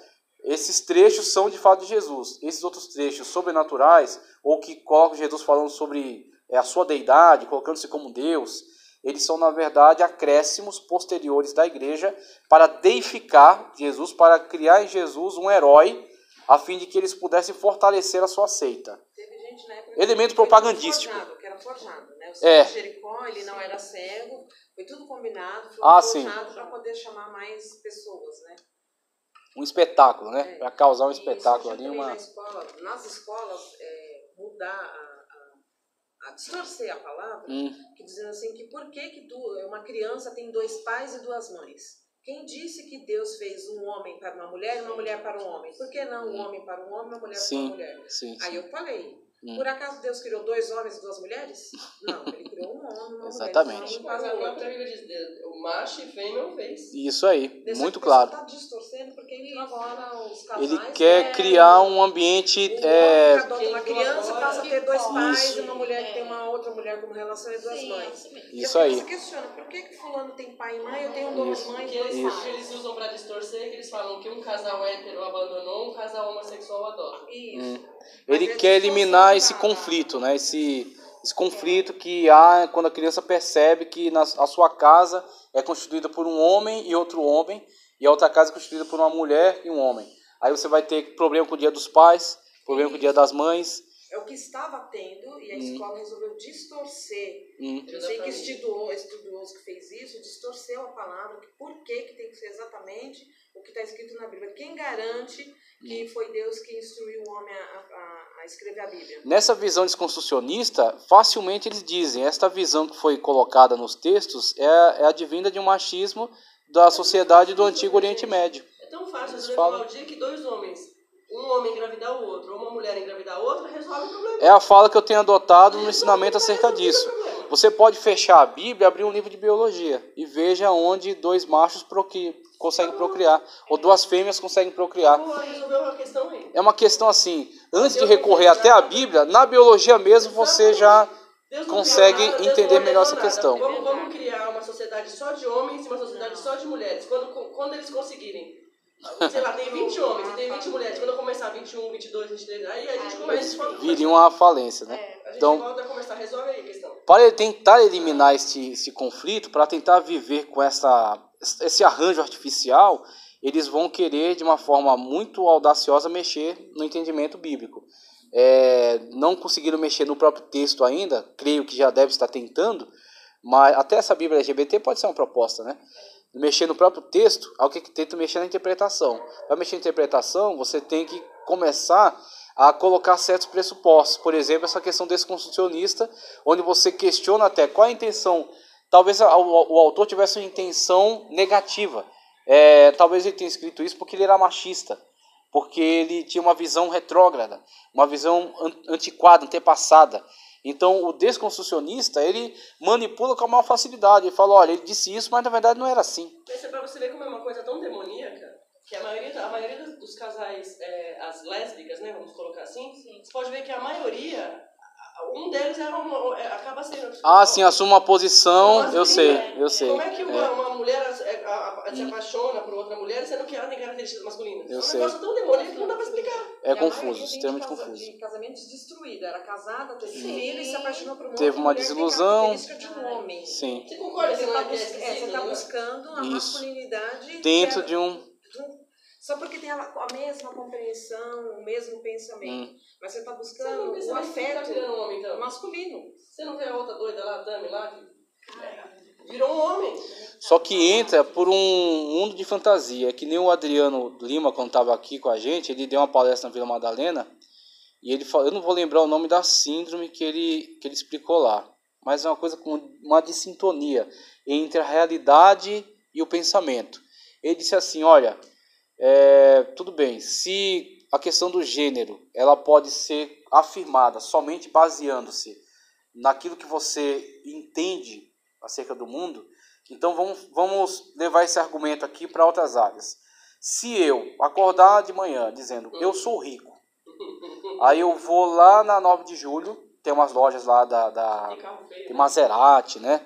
esses trechos são de fato de Jesus. Esses outros trechos sobrenaturais, ou que colocam Jesus falando sobre a sua deidade, colocando-se como Deus, eles são, na verdade, acréscimos posteriores da igreja para deificar Jesus, para criar em Jesus um herói, a fim de que eles pudessem fortalecer a sua seita. Teve gente na época elemento propagandístico. Que era forjado, né? O cego de Jericó, ele não era cego, foi tudo combinado, foi forjado para poder chamar mais pessoas, né? Um espetáculo, né? Para causar um espetáculo ali. Nas escolas, mudar a distorcer a palavra, que dizendo assim, que por que uma criança tem 2 pais e 2 mães? Quem disse que Deus fez um homem para uma mulher e uma mulher para um homem? Por que não um homem para um homem e uma mulher para uma mulher? Aí eu falei, por acaso Deus criou 2 homens e 2 mulheres? Não, ele criou um homem e uma Exatamente. mulher. Mas a própria Bíblia diz, o macho e fêmea não fez. Isso aí, muito claro. Está distorcendo porque agora os casais... Ele quer criar um ambiente... Uma criança passa a ter 2 pais e uma mulher que tem uma outra mulher como relação e 2 mães. Isso aí. Você questiona, por que fulano tem pai e mãe, eu tenho 2 mães e 2 pais? O que eles usam para distorcer é que eles falam que um casal hétero abandonou, um casal homossexual adota. Isso. Ele quer eliminar esse conflito, né? Esse conflito que há quando a criança percebe que a sua casa é constituída por um homem e outro homem, e a outra casa é constituída por uma mulher e um homem. Aí você vai ter problema com o dia dos pais, problema com o dia das mães. É o que estava tendo e a escola resolveu distorcer. Eu sei que estudioso que fez isso, distorceu a palavra, por que tem que ser exatamente o que está escrito na Bíblia. Quem garante que foi Deus que instruiu o homem a escrever a Bíblia? Nessa visão desconstrucionista, facilmente eles dizem, esta visão que foi colocada nos textos é advinda de um machismo da sociedade do Antigo Oriente Médio. É tão fácil, você falar o dia que 2 homens, um homem engravidar o outro, ou uma mulher engravidar a outra, resolve o problema. É a fala que eu tenho adotado no ensinamento acerca disso. Você pode fechar a Bíblia, abrir um livro de biologia e veja onde 2 machos conseguem procriar, ou 2 fêmeas conseguem procriar. É uma questão assim, antes de recorrer até a Bíblia, na biologia mesmo você já consegue entender melhor essa questão. Vamos criar uma sociedade só de homens e uma sociedade só de mulheres. Quando eles conseguirem, sei lá, tem 20 homens e tem 20 mulheres. Quando eu começar 21, 22, 23, aí a gente começa a... Viria uma falência, né? A gente volta a conversar, resolve aí a questão. Para tentar eliminar esse conflito, para tentar viver com esse arranjo artificial, eles vão querer, de uma forma muito audaciosa, mexer no entendimento bíblico. Não conseguiram mexer no próprio texto ainda, creio que já deve estar tentando, mas até essa Bíblia LGBT pode ser uma proposta, né? Mexer no próprio texto, ao que tenta mexer na interpretação. Para mexer na interpretação, você tem que começar a colocar certos pressupostos. Por exemplo, essa questão desconstrucionista, onde você questiona até qual a intenção. Talvez o autor tivesse uma intenção negativa. Talvez ele tenha escrito isso porque ele era machista, porque ele tinha uma visão retrógrada, uma visão antiquada, antepassada. Então, o desconstrucionista, ele manipula com a maior facilidade. Ele fala, olha, ele disse isso, mas na verdade não era assim. Mas é pra você ver como é uma coisa tão demoníaca, que a maioria dos casais, as lésbicas, né, vamos colocar assim, você pode ver que a maioria, um deles acaba sendo... Sim, assume uma posição, eu sei. Como é que uma mulher se apaixona por outra mulher sendo que ela tem características masculinas? É um negócio tão demoníaco que não dá pra explicar. É confuso, extremamente confuso. De casamentos destruídos. Era casada, teve filho e se apaixonou por uma Teve uma desilusão. De um homem. Sim. Você concorda que você está buscando a masculinidade dentro de um... Só porque tem a mesma compreensão, o mesmo pensamento. Mas você está buscando o afeto masculino. Você não vê a outra doida lá, a Dami lá, que virou um homem. Só que entra por um mundo de fantasia. Que nem o Adriano Lima, quando estava aqui com a gente, ele deu uma palestra na Vila Madalena. E ele falou, eu não vou lembrar o nome da síndrome que ele explicou lá. Mas é uma coisa com uma dissintonia entre a realidade e o pensamento. Ele disse assim, olha... tudo bem, se a questão do gênero ela pode ser afirmada somente baseando-se naquilo que você entende acerca do mundo, então vamos levar esse argumento aqui para outras áreas. Se eu acordar de manhã dizendo eu sou rico, aí eu vou lá na 9 de julho, tem umas lojas lá tem Maserati, né?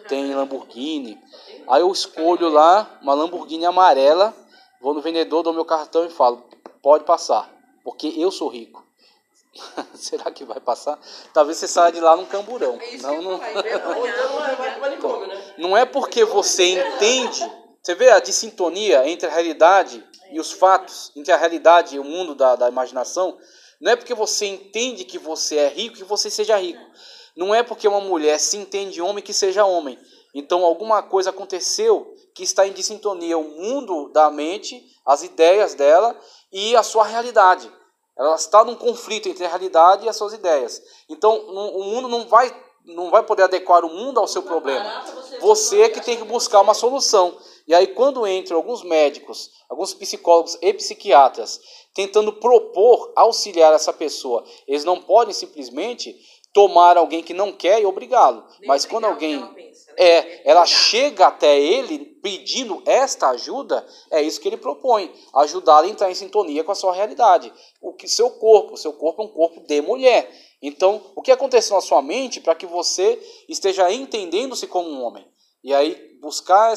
Tem Lamborghini, aí eu escolho lá uma Lamborghini amarela. Vou no vendedor, dou meu cartão e falo, pode passar, porque eu sou rico. Será que vai passar? Talvez você saia de lá num camburão. Não é porque você entende, você vê a dissintonia entre a realidade e os fatos, entre a realidade e o mundo da imaginação, não é porque você entende que você é rico que você seja rico. Não é porque uma mulher se entende homem que seja homem. Então alguma coisa aconteceu que está em dissintonia o mundo da mente, as ideias dela e a sua realidade. Ela está num conflito entre a realidade e as suas ideias. Então o mundo não vai poder adequar o mundo ao seu problema. Você é que tem que buscar uma solução. E aí quando entram alguns médicos, alguns psicólogos e psiquiatras tentando propor, auxiliar essa pessoa, eles não podem simplesmente tomar alguém que não quer e obrigá-lo. Mas quando alguém ela chega até ele pedindo esta ajuda, é isso que ele propõe, ajudá-la a entrar em sintonia com a sua realidade. Seu corpo é um corpo de mulher. Então, o que aconteceu na sua mente para que você esteja entendendo-se como um homem? E aí buscar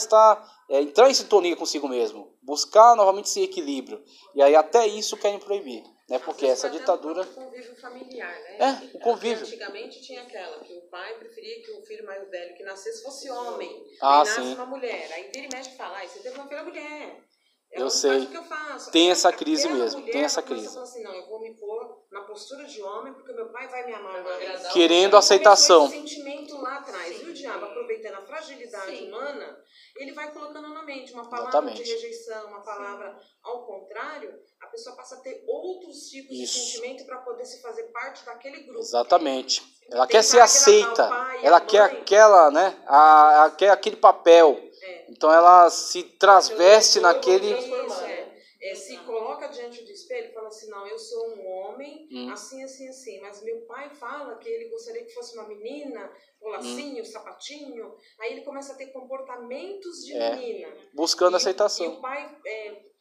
entrar em sintonia consigo mesmo, buscar novamente esse equilíbrio. E aí até isso querem proibir. Né? Porque essa ditadura... O convívio familiar, né? O convívio. Antigamente tinha aquela, que o pai preferia que o filho mais velho que nascesse fosse homem. Aí nasce uma mulher. Aí vira e mexe e fala, você teve uma filha mulher. Eu sei. Que eu faço. Tem essa crise mesmo. Tem essa crise. Fala assim, não, eu vou me pôr na postura de homem porque meu pai vai me amar mais. Querendo aceitação. Esse sentimento lá atrás. E o diabo, aproveitando a fragilidade humana, ele vai colocando na mente uma palavra de rejeição, uma palavra ao contrário, a pessoa passa a ter outros tipos de sentimento para poder se fazer parte daquele grupo. Exatamente. Ela quer ser aceita. Ela quer aquela, né? Quer aquele papel. Então ela se transveste naquele... Se coloca diante do espelho e fala assim, não, eu sou um homem, assim, assim, assim. Mas meu pai fala que ele gostaria que fosse uma menina, o lacinho, o sapatinho. Aí ele começa a ter comportamentos de menina. Buscando aceitação. E o pai,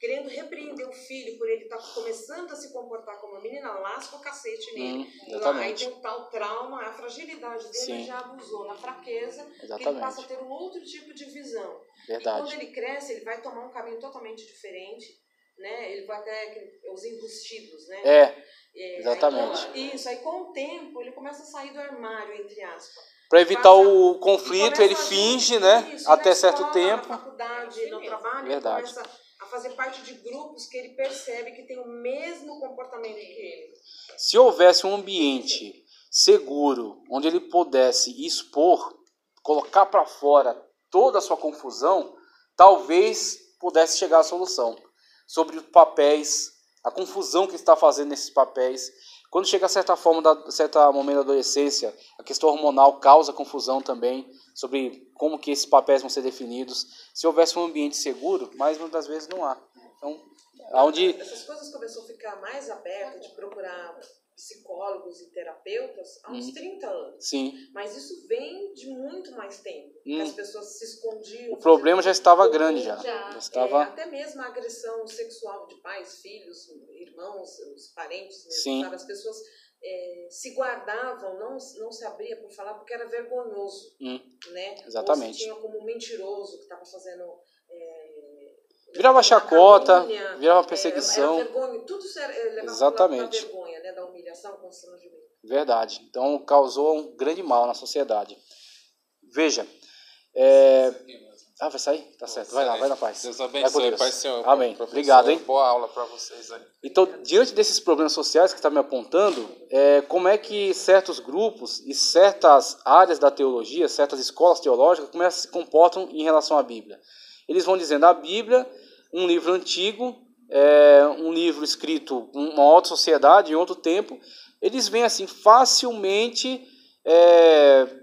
querendo repreender o filho por ele estar começando a se comportar como uma menina, lasca o cacete nele. Aí tem o tal trauma, a fragilidade dele já abusou na fraqueza, que ele passa a ter um outro tipo de visão. Verdade. E quando ele cresce, ele vai tomar um caminho totalmente diferente. Né? Ele vai até os embustidos, né? Exatamente. Aí com o tempo ele começa a sair do armário, entre aspas. Para evitar o conflito, ele finge, né? Até certo tempo. Na faculdade, no trabalho, ele começa a fazer parte de grupos que ele percebe que tem o mesmo comportamento que ele. Se houvesse um ambiente seguro, onde ele pudesse expor, colocar para fora toda a sua confusão, talvez pudesse chegar à solução. Sobre os papéis, a confusão que está fazendo nesses papéis. Quando chega a certo momento da adolescência, a questão hormonal causa confusão também sobre como que esses papéis vão ser definidos. Se houvesse um ambiente seguro, mas muitas vezes não há. Então, essas coisas começam a ficar mais abertas, de procurar psicólogos e terapeutas há uns 30 anos. Sim. Mas isso vem de muito mais tempo. Que as pessoas se escondiam. O problema já estava grande já. Estava... até mesmo a agressão sexual de pais, filhos, irmãos, os parentes mesmo, Sim. sabe? As pessoas se guardavam, não se abria por falar porque era vergonhoso, né? Exatamente. Ou se tinha como mentiroso que estava fazendo... virava chacota, virava perseguição. Era vergonha, tudo levava Exatamente. da vergonha, né? Da humilhação, constrangimento. Verdade. Então causou um grande mal na sociedade. Veja. Vai sair? Tá certo. Vai lá, vai na paz. Deus abençoe, Pai Senhor. Amém. Obrigado, hein? Boa aula para vocês aí. Então, diante desses problemas sociais que está me apontando, como é que certos grupos e certas áreas da teologia, certas escolas teológicas, como elas se comportam em relação à Bíblia? Eles vão dizendo a Bíblia, um livro antigo, um livro escrito em uma outra sociedade, em outro tempo, eles veem assim facilmente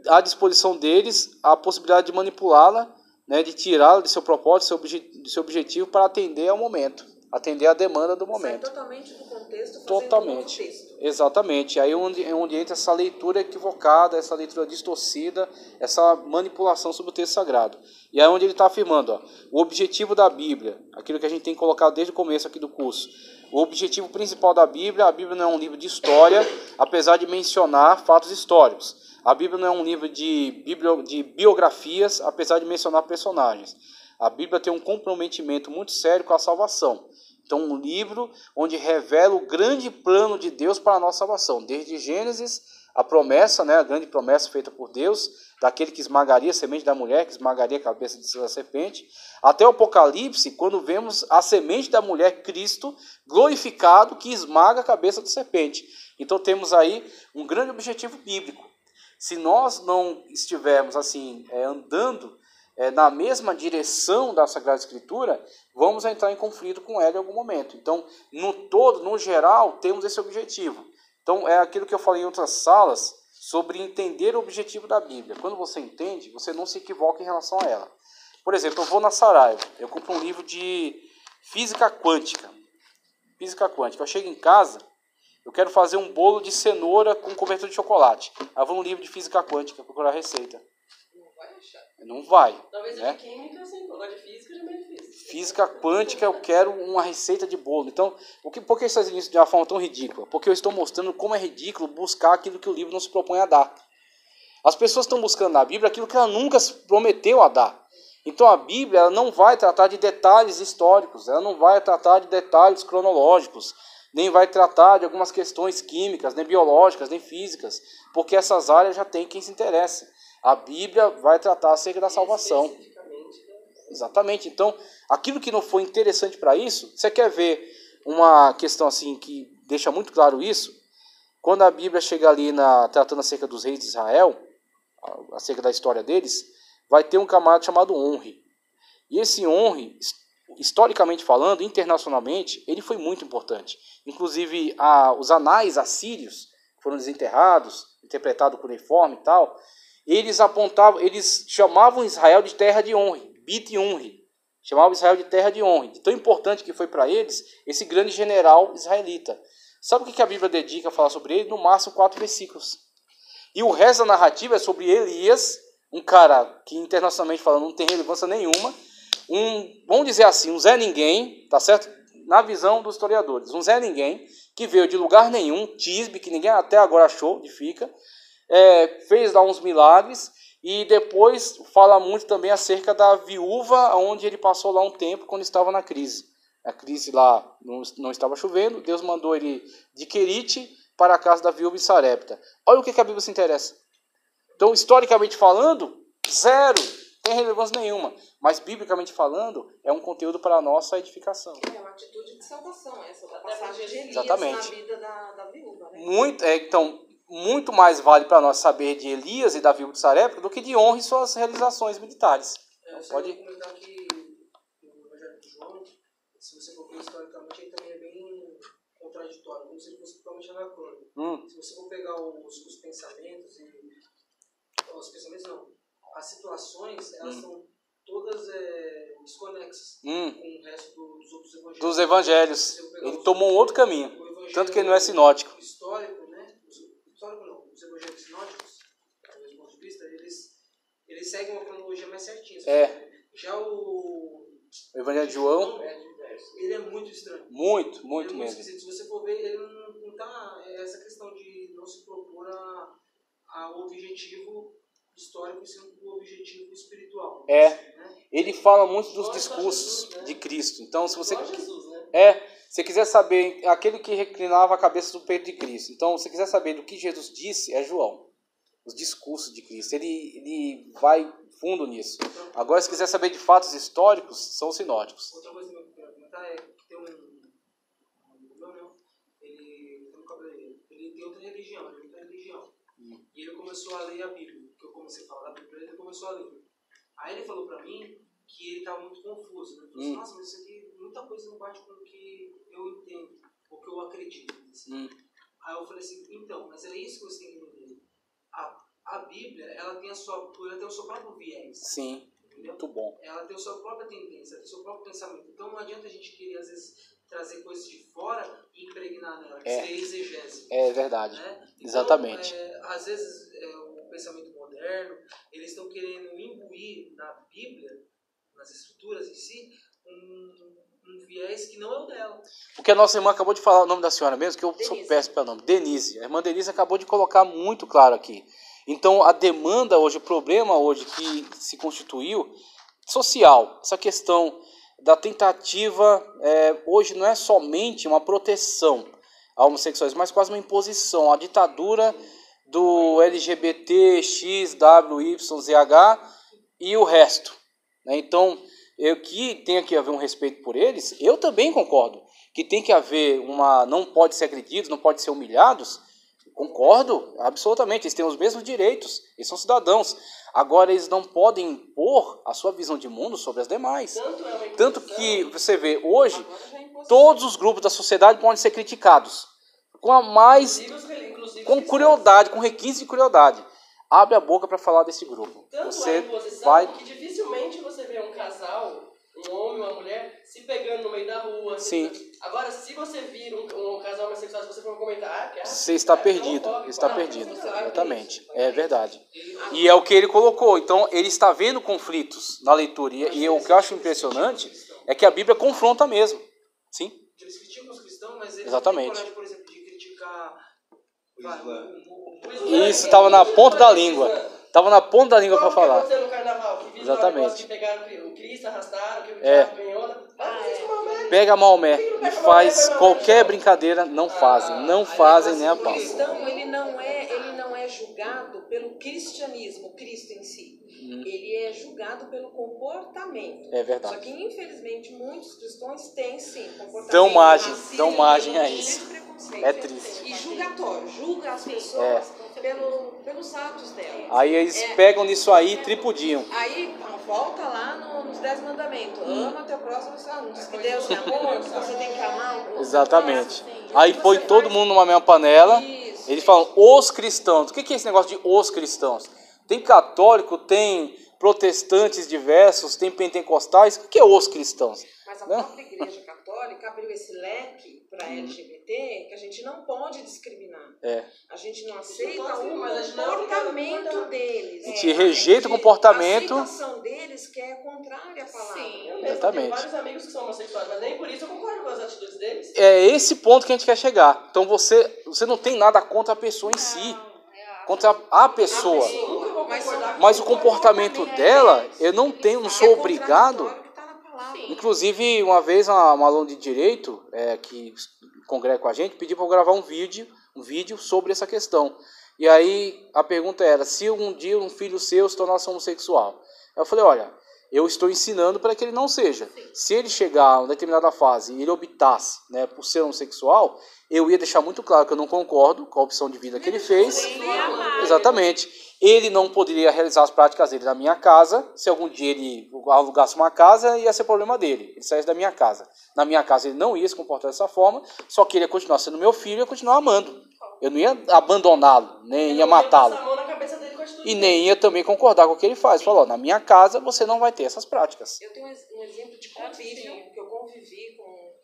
à disposição deles a possibilidade de manipulá-la, né, de tirá-la de seu propósito, de seu objetivo para atender ao momento, atender à demanda do momento. Sai totalmente do contexto, Totalmente. Um texto. Exatamente. Aí é onde entra essa leitura equivocada, essa leitura distorcida, essa manipulação sobre o texto sagrado. E aí é onde ele está afirmando, ó, o objetivo da Bíblia, aquilo que a gente tem colocado desde o começo aqui do curso. O objetivo principal da Bíblia, a Bíblia não é um livro de história, apesar de mencionar fatos históricos. A Bíblia não é um livro de biografias, apesar de mencionar personagens. A Bíblia tem um comprometimento muito sério com a salvação. Então, um livro onde revela o grande plano de Deus para a nossa salvação. Desde Gênesis, a promessa, né, a grande promessa feita por Deus, daquele que esmagaria a semente da mulher, que esmagaria a cabeça da serpente, até o Apocalipse, quando vemos a semente da mulher, Cristo, glorificado, que esmaga a cabeça da serpente. Então, temos aí um grande objetivo bíblico. Se nós não estivermos assim andando na mesma direção da Sagrada Escritura, vamos entrar em conflito com ela em algum momento. Então, no geral, temos esse objetivo. Então, é aquilo que eu falei em outras salas sobre entender o objetivo da Bíblia. Quando você entende, você não se equivoca em relação a ela. Por exemplo, eu vou na Saraiva, eu compro um livro de física quântica. Física quântica. Eu chego em casa, eu quero fazer um bolo de cenoura com cobertura de chocolate. Aí eu vou no livro de física quântica procurar a receita. Não vai achar. Não vai. Talvez né? de química, sim. Agora de física já é meio difícil. Física quântica, eu quero uma receita de bolo. Então, por que está dizendo isso de uma forma tão ridícula? Porque eu estou mostrando como é ridículo buscar aquilo que o livro não se propõe a dar. As pessoas estão buscando na Bíblia aquilo que ela nunca se prometeu a dar. Então a Bíblia ela não vai tratar de detalhes históricos, ela não vai tratar de detalhes cronológicos, nem vai tratar de algumas questões químicas, nem biológicas, nem físicas, porque essas áreas já tem quem se interessa. A Bíblia vai tratar acerca da salvação. Exatamente. Então, aquilo que não foi interessante para isso, você quer ver uma questão assim que deixa muito claro isso? Quando a Bíblia chega ali tratando acerca dos reis de Israel, acerca da história deles, vai ter um camarada chamado Onri. E esse Onri, historicamente falando, internacionalmente, ele foi muito importante. Inclusive, os anais assírios, que foram desenterrados, interpretados por uniforme e tal, eles chamavam Israel de terra de Onri, Bit Onri. Chamavam Israel de terra de Onri. De tão importante que foi para eles esse grande general israelita. Sabe o que a Bíblia dedica a falar sobre ele? No máximo 4 versículos. E o resto da narrativa é sobre Elias, um cara que internacionalmente falando não tem relevância nenhuma, vamos dizer assim, um Zé Ninguém, tá certo? Na visão dos historiadores, um Zé Ninguém, que veio de lugar nenhum, Tisbe, que ninguém até agora achou onde fica, fez lá uns milagres, e depois fala muito também acerca da viúva, onde ele passou lá um tempo quando estava na crise. A crise lá não estava chovendo, Deus mandou ele de Querite para a casa da viúva em Sarepta. Olha o que a Bíblia se interessa. Então, historicamente falando, zero, não tem relevância nenhuma. Mas, biblicamente falando, é um conteúdo para a nossa edificação. É uma atitude de salvação, essa da passagem de Elias Exatamente. na vida da viúva. Né? Então, muito mais vale para nós saber de Elias e da viúva de Sarepta do que de honra e suas realizações militares. Pode comentar que no Evangelho de João, se você for ver historicamente, ele também é bem contraditório, como se ele fosse totalmente anacrônico. Se você for pegar os pensamentos os pensamentos não, as situações, elas são todas desconexas com o resto dos outros evangelhos. Dos evangelhos. Ele tomou um outro caminho, tanto que ele não é sinótico. O histórico, né, os evangélicos sinóticos, do meu ponto de vista, eles seguem uma cronologia mais certinha. Já o Evangelho de João, ele é muito estranho. Muito ele é muito mesmo. esquisito. Se você for ver, ele não tá... Essa questão de não se propor ao objetivo histórico, e sim o objetivo espiritual. Ele fala muito dos discursos de Cristo. Então, se você se quiser saber aquele que reclinava a cabeça do peito de Cristo. Então, se você quiser saber do que Jesus disse, é João. Os discursos de Cristo. Ele vai fundo nisso. Agora, se quiser saber de fatos históricos, são os sinóticos. Outra coisa que eu quero comentar é que tem ele tem outra religião, E ele começou a ler a Bíblia. Que eu comecei a falar da Bíblia, ele começou a ler. Aí ele falou pra mim que ele estava muito confuso. Ele falou assim, nossa, mas isso aqui, muita coisa não bate com o que eu entendo, ou que eu acredito. Assim. Aí eu falei assim, então, mas é isso que você tem que entender. A Bíblia, ela tem o seu próprio viés. Sim, entendeu? Muito bom. Ela tem a sua própria tendência, ela tem o seu próprio pensamento. Então não adianta a gente querer, às vezes, trazer coisas de fora e impregnar nela, que seria exegese. É verdade, né? Então, exatamente. Às vezes, o pensamento moderno, eles estão querendo imbuir na Bíblia, nas escrituras em si, um viés que não é o dela. Porque a nossa irmã acabou de falar o nome da senhora mesmo, que eu sou péssimo pelo nome, Denise. A irmã Denise acabou de colocar muito claro aqui. Então, a demanda hoje, o problema hoje que se constituiu, social, essa questão da tentativa, hoje não é somente uma proteção a homossexuais, mas quase uma imposição, a ditadura do LGBT, X, W, Y, ZH e o resto. Né? Então, que tem que haver um respeito por eles, eu também concordo, que tem que haver não pode ser agredidos, não pode ser humilhados. Concordo, absolutamente, eles têm os mesmos direitos, eles são cidadãos. Agora, eles não podem impor a sua visão de mundo sobre as demais. Tanto que você vê, hoje, todos os grupos da sociedade podem ser criticados. Com crueldade, com requinte de crueldade. Abre a boca para falar desse grupo. Você vai... que dificilmente você vê um casal, um homem e uma mulher, se pegando no meio da rua. Sim. Agora, se você vir um casal homossexual, se você for comentar... você está perdido. Está perdido. Exatamente. É verdade. E é o que ele colocou. Então, ele está vendo conflitos na leitura. E o que eu acho impressionante é que a Bíblia confronta mesmo. Sim. Eles criticam os cristãos, mas eles exatamente. têm coragem, por exemplo, de criticar... Isso, estava na ponta da língua. Estava na ponta da língua para falar. Que no carnaval, que viram exatamente. Que pegaram o Cristo, arrastaram, que o pega Maomé e faz qualquer brincadeira, não fazem nem a pau. O cristão, ele não é julgado pelo cristianismo, Cristo em si. Ele é julgado pelo comportamento. É verdade. Só que, infelizmente, muitos cristãos têm, sim, comportamento dão margem a isso. É triste. E julga as pessoas pelos atos delas. Aí eles pegam nisso aí e tripudiam. Aí volta lá nos 10 mandamentos. Ama teu próximo, não diz que Deus é amor, você tem que amar. Exatamente. Aí põe todo mundo numa mesma panela. Isso. Eles falam os cristãos. O que é esse negócio de os cristãos? Tem católico, tem protestantes diversos, tem pentecostais. O que é os cristãos? Mas a própria Igreja Católica abriu esse leque para LGBT que a gente não pode discriminar. A gente não aceita o comportamento deles. A gente rejeita o comportamento. A aceitação deles que é contrária à palavra. Sim, exatamente. Eu tenho vários amigos que são homossexuais, mas nem por isso eu concordo com as atitudes deles. É esse ponto que a gente quer chegar. Então você não tem nada contra a pessoa em si. Contra a pessoa. Mas o comportamento dela, eu não sou obrigado. Inclusive, uma vez uma aluna de direito que congrega com a gente pediu para eu gravar um vídeo sobre essa questão. E aí a pergunta era, se um dia um filho seu se tornasse homossexual. Eu falei, olha, eu estou ensinando para que ele não seja. Se ele chegar a uma determinada fase e ele optasse, né, por ser homossexual, eu ia deixar muito claro que eu não concordo com a opção de vida que ele fez. Exatamente. Ele não poderia realizar as práticas dele na minha casa. Se algum dia ele alugasse uma casa, ia ser problema dele. Ele saísse da minha casa. Na minha casa ele não ia se comportar dessa forma, só que ele ia continuar sendo meu filho e ia continuar amando. Eu não ia abandoná-lo, nem ia matá-lo. E nem ia também concordar com o que ele faz. Falou, na minha casa você não vai ter essas práticas. Eu tenho um exemplo de convívio, que eu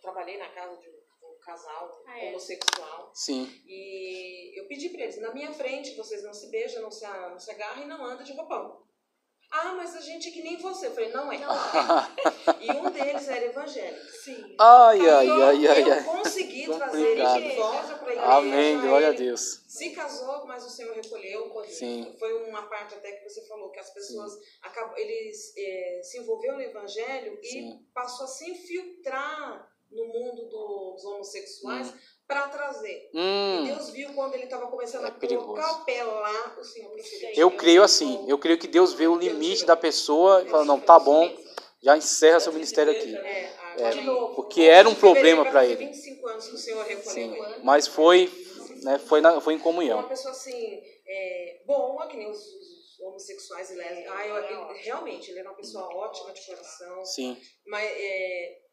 trabalhei na casa de um casal homossexual. Sim. E eu pedi para eles, na minha frente, vocês não se beijam, não se agarram e não andam de roupão. Ah, mas a gente é que nem você. Eu falei, não é. E um deles era evangélico. Sim. Eu consegui trazer ele de volta para a igreja. Amém, glória a Deus. Se casou, mas o Senhor recolheu. Sim. Foi uma parte até que você falou, que as pessoas, eles se envolveram no evangelho e passou a se infiltrar no mundo dos homossexuais para trazer. E Deus viu quando ele estava começando a colocar o pé lá, o Senhor preferiu. Eu creio assim, eu creio que Deus vê o limite da pessoa e fala, não, tá bom, já encerra seu ministério aqui. De novo. Porque era um problema para ele. 25 anos que o Senhor recolheu. Sim, mas foi em comunhão. Uma pessoa assim, boa, que nem os homossexuais e lésbicas. Realmente, ele era uma pessoa ótima de coração. Sim. Mas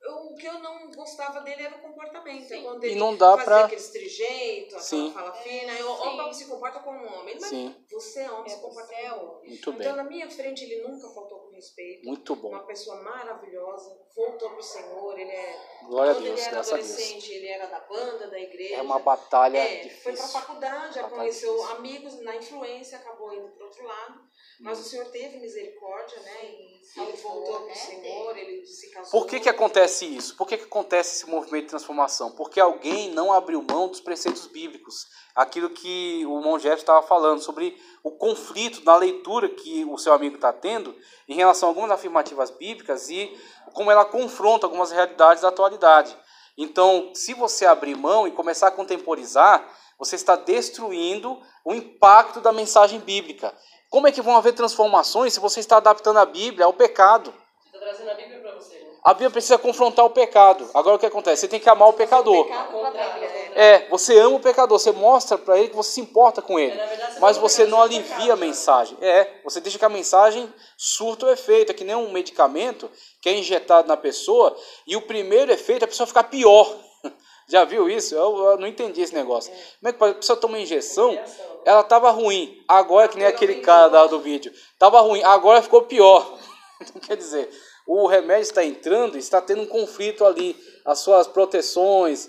o que eu não gostava dele era o comportamento. Quando ele não dá fazia aquele trejeito, aquela fala fina. Opa, se comporta como um homem. Mas você é homem, se comporta como um homem. Muito bem. Então, na minha frente, ele nunca faltou com respeito. Muito bom. Uma pessoa maravilhosa. Voltou pro Senhor. Ele Glória a quando Deus, ele era graças a Deus. adolescente, ele era da banda, da igreja. É uma batalha difícil. Foi pra faculdade, conheceu amigos na influência, acabou indo pro outro lado. Mas o Senhor teve misericórdia, né? Ele voltou pro Senhor, ele se casou. Por que acontece isso? Por que acontece esse movimento de transformação? Porque alguém não abriu mão dos preceitos bíblicos. Aquilo que o irmão Jeff estava falando sobre o conflito na leitura que o seu amigo está tendo em relação a algumas afirmativas bíblicas e como ela confronta algumas realidades da atualidade. Então, se você abrir mão e começar a contemporizar, você está destruindo o impacto da mensagem bíblica. Como é que vão haver transformações se você está adaptando a Bíblia ao pecado? Você está trazendo a Bíblia para você, né? A Bíblia precisa confrontar o pecado. Agora o que acontece? Você tem que amar o pecador. Você ama o pecador, você mostra para ele que você se importa com ele. Mas você não alivia a mensagem. Você deixa que a mensagem surta o efeito. É que nem um medicamento que é injetado na pessoa e o primeiro efeito é a pessoa ficar pior. Já viu isso? Eu não entendi esse negócio. Como é que a pessoa toma uma injeção, ela estava ruim, agora que nem aquele cara do vídeo. Estava ruim, agora ficou pior. Então, quer dizer, o remédio está entrando e está tendo um conflito ali. As suas proteções,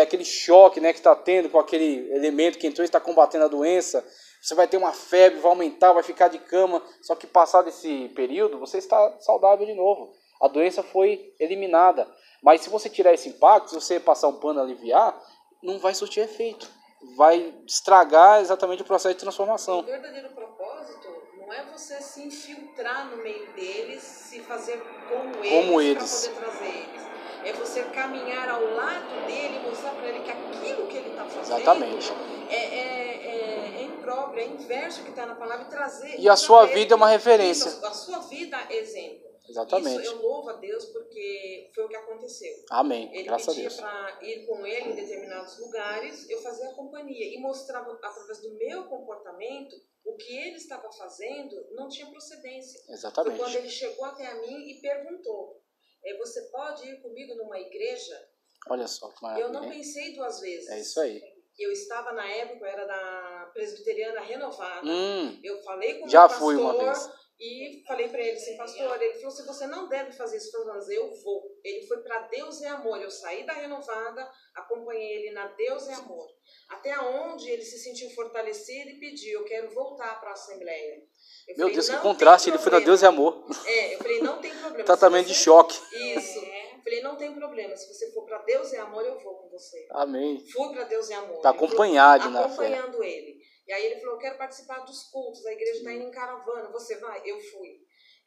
aquele choque, né, que está tendo com aquele elemento que entrou e está combatendo a doença. Você vai ter uma febre, vai aumentar, vai ficar de cama. Só que passado esse período, você está saudável de novo. A doença foi eliminada. Mas se você tirar esse impacto, se você passar um pano e aliviar, não vai surtir efeito. Vai estragar exatamente o processo de transformação. O verdadeiro propósito não é você se infiltrar no meio deles, se fazer como eles. Para poder trazer eles. É você caminhar ao lado dele e mostrar para ele que aquilo que ele está fazendo exatamente. É impróprio, é inverso que está na palavra e trazer. E a sua vida é uma referência. Isso, a sua vida é exemplo. Exatamente. Isso eu louvo a Deus porque foi o que aconteceu. Amém. Ele graças pedia a Deus. para ir com ele em determinados lugares, eu fazia a companhia e mostrava através do meu comportamento o que ele estava fazendo não tinha procedência. Exatamente. Foi quando ele chegou até a mim e perguntou: você pode ir comigo numa igreja? Olha só que maravilha. Eu não pensei duas vezes. É isso aí. Eu estava na época, eu era da Presbiteriana Renovada. Eu falei com o já pastor, fui uma vez. E falei para ele assim, pastor, ele falou, se você não deve fazer isso, eu vou. Ele foi para Deus é Amor. Eu saí da Renovada, acompanhei ele na Deus é Amor. Até onde ele se sentiu fortalecido e pediu, eu quero voltar para a Assembleia. Meu Deus, que contraste, ele foi da Deus é Amor. Eu falei, não tem problema. Tratamento de choque. Isso. Falei, não tem problema, se você for para Deus é Amor, eu vou com você. Amém. Fui para Deus é Amor. Está acompanhado na fé. Acompanhando ele. E aí ele falou, eu quero participar dos cultos, a igreja está indo em caravana, você vai? Eu fui.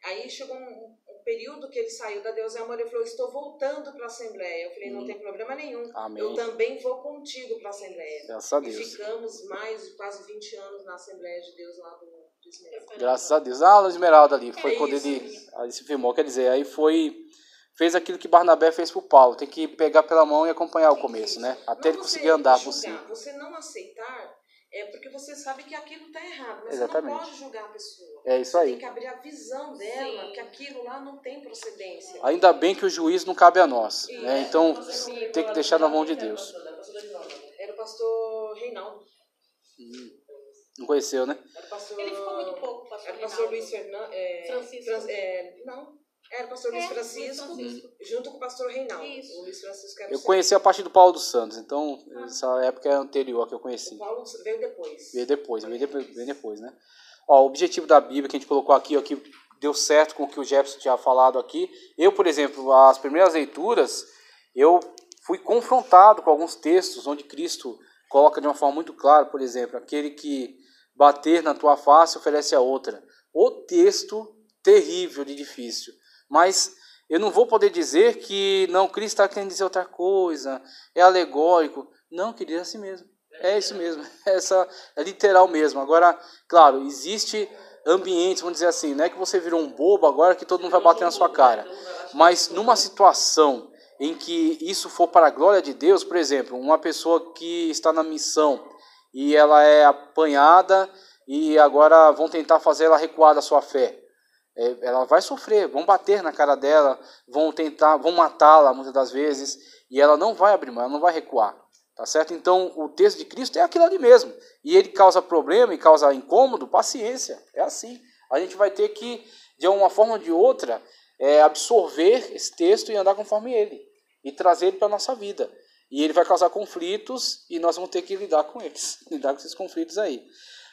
Aí chegou um período que ele saiu da Deus é Amor, ele falou, estou voltando para a Assembleia. Eu falei, não tem problema nenhum. Amém. Eu também vou contigo para a Assembleia. Graças a Deus. E ficamos mais de quase 20 anos na Assembleia de Deus lá do Esmeralda. Graças a Deus. A Esmeralda ali, foi quando ele se firmou. Quer dizer, aí fez aquilo que Barnabé fez para o Paulo. Tem que pegar pela mão e acompanhar o começo, né? Até ele conseguir andar por si. Você não aceitar porque você sabe que aquilo está errado, mas exatamente. Você não pode julgar a pessoa. É isso aí. Tem que abrir a visão dela, que aquilo lá não tem procedência. Ainda bem que o juízo não cabe a nós, né? Então tem que deixar na mão de Deus. Era o pastor Reinaldo. Não conheceu, né? Era o pastor... Ele ficou muito pouco, pastor Reinaldo. Era o pastor Luiz Fernando... Francisco. Não. Era o pastor Luiz Francisco, junto com o pastor Reinaldo. Isso. O Luiz Francisco era Eu conheci a partir do Paulo dos Santos, então essa época é anterior que eu conheci. O Paulo veio depois. Veio depois, né? Ó, o objetivo da Bíblia que a gente colocou aqui, ó, que deu certo com o que o Jefferson tinha falado aqui. Eu, por exemplo, as primeiras leituras, eu fui confrontado com alguns textos onde Cristo coloca de uma forma muito clara, por exemplo, aquele que bater na tua face oferece a outra. O texto terrível de difícil. Mas eu não vou poder dizer que não, Cristo está querendo dizer outra coisa, é alegórico. Não, querido, é assim mesmo. É isso mesmo. É literal mesmo. Agora, claro, existe ambientes, vamos dizer assim, não é que você virou um bobo agora que todo mundo vai bater na sua cara. Mas numa situação em que isso for para a glória de Deus, por exemplo, uma pessoa que está na missão e ela é apanhada e agora vão tentar fazer ela recuar da sua fé. Ela vai sofrer, vão bater na cara dela, vão matá-la muitas das vezes, e ela não vai abrir mão, ela não vai recuar, tá certo? Então, o texto de Cristo é aquilo ali mesmo, e ele causa problema e causa incômodo, paciência, é assim. A gente vai ter que, de uma forma ou de outra, absorver esse texto e andar conforme ele, e trazer ele para a nossa vida. E ele vai causar conflitos, e nós vamos ter que lidar com eles, lidar com esses conflitos aí.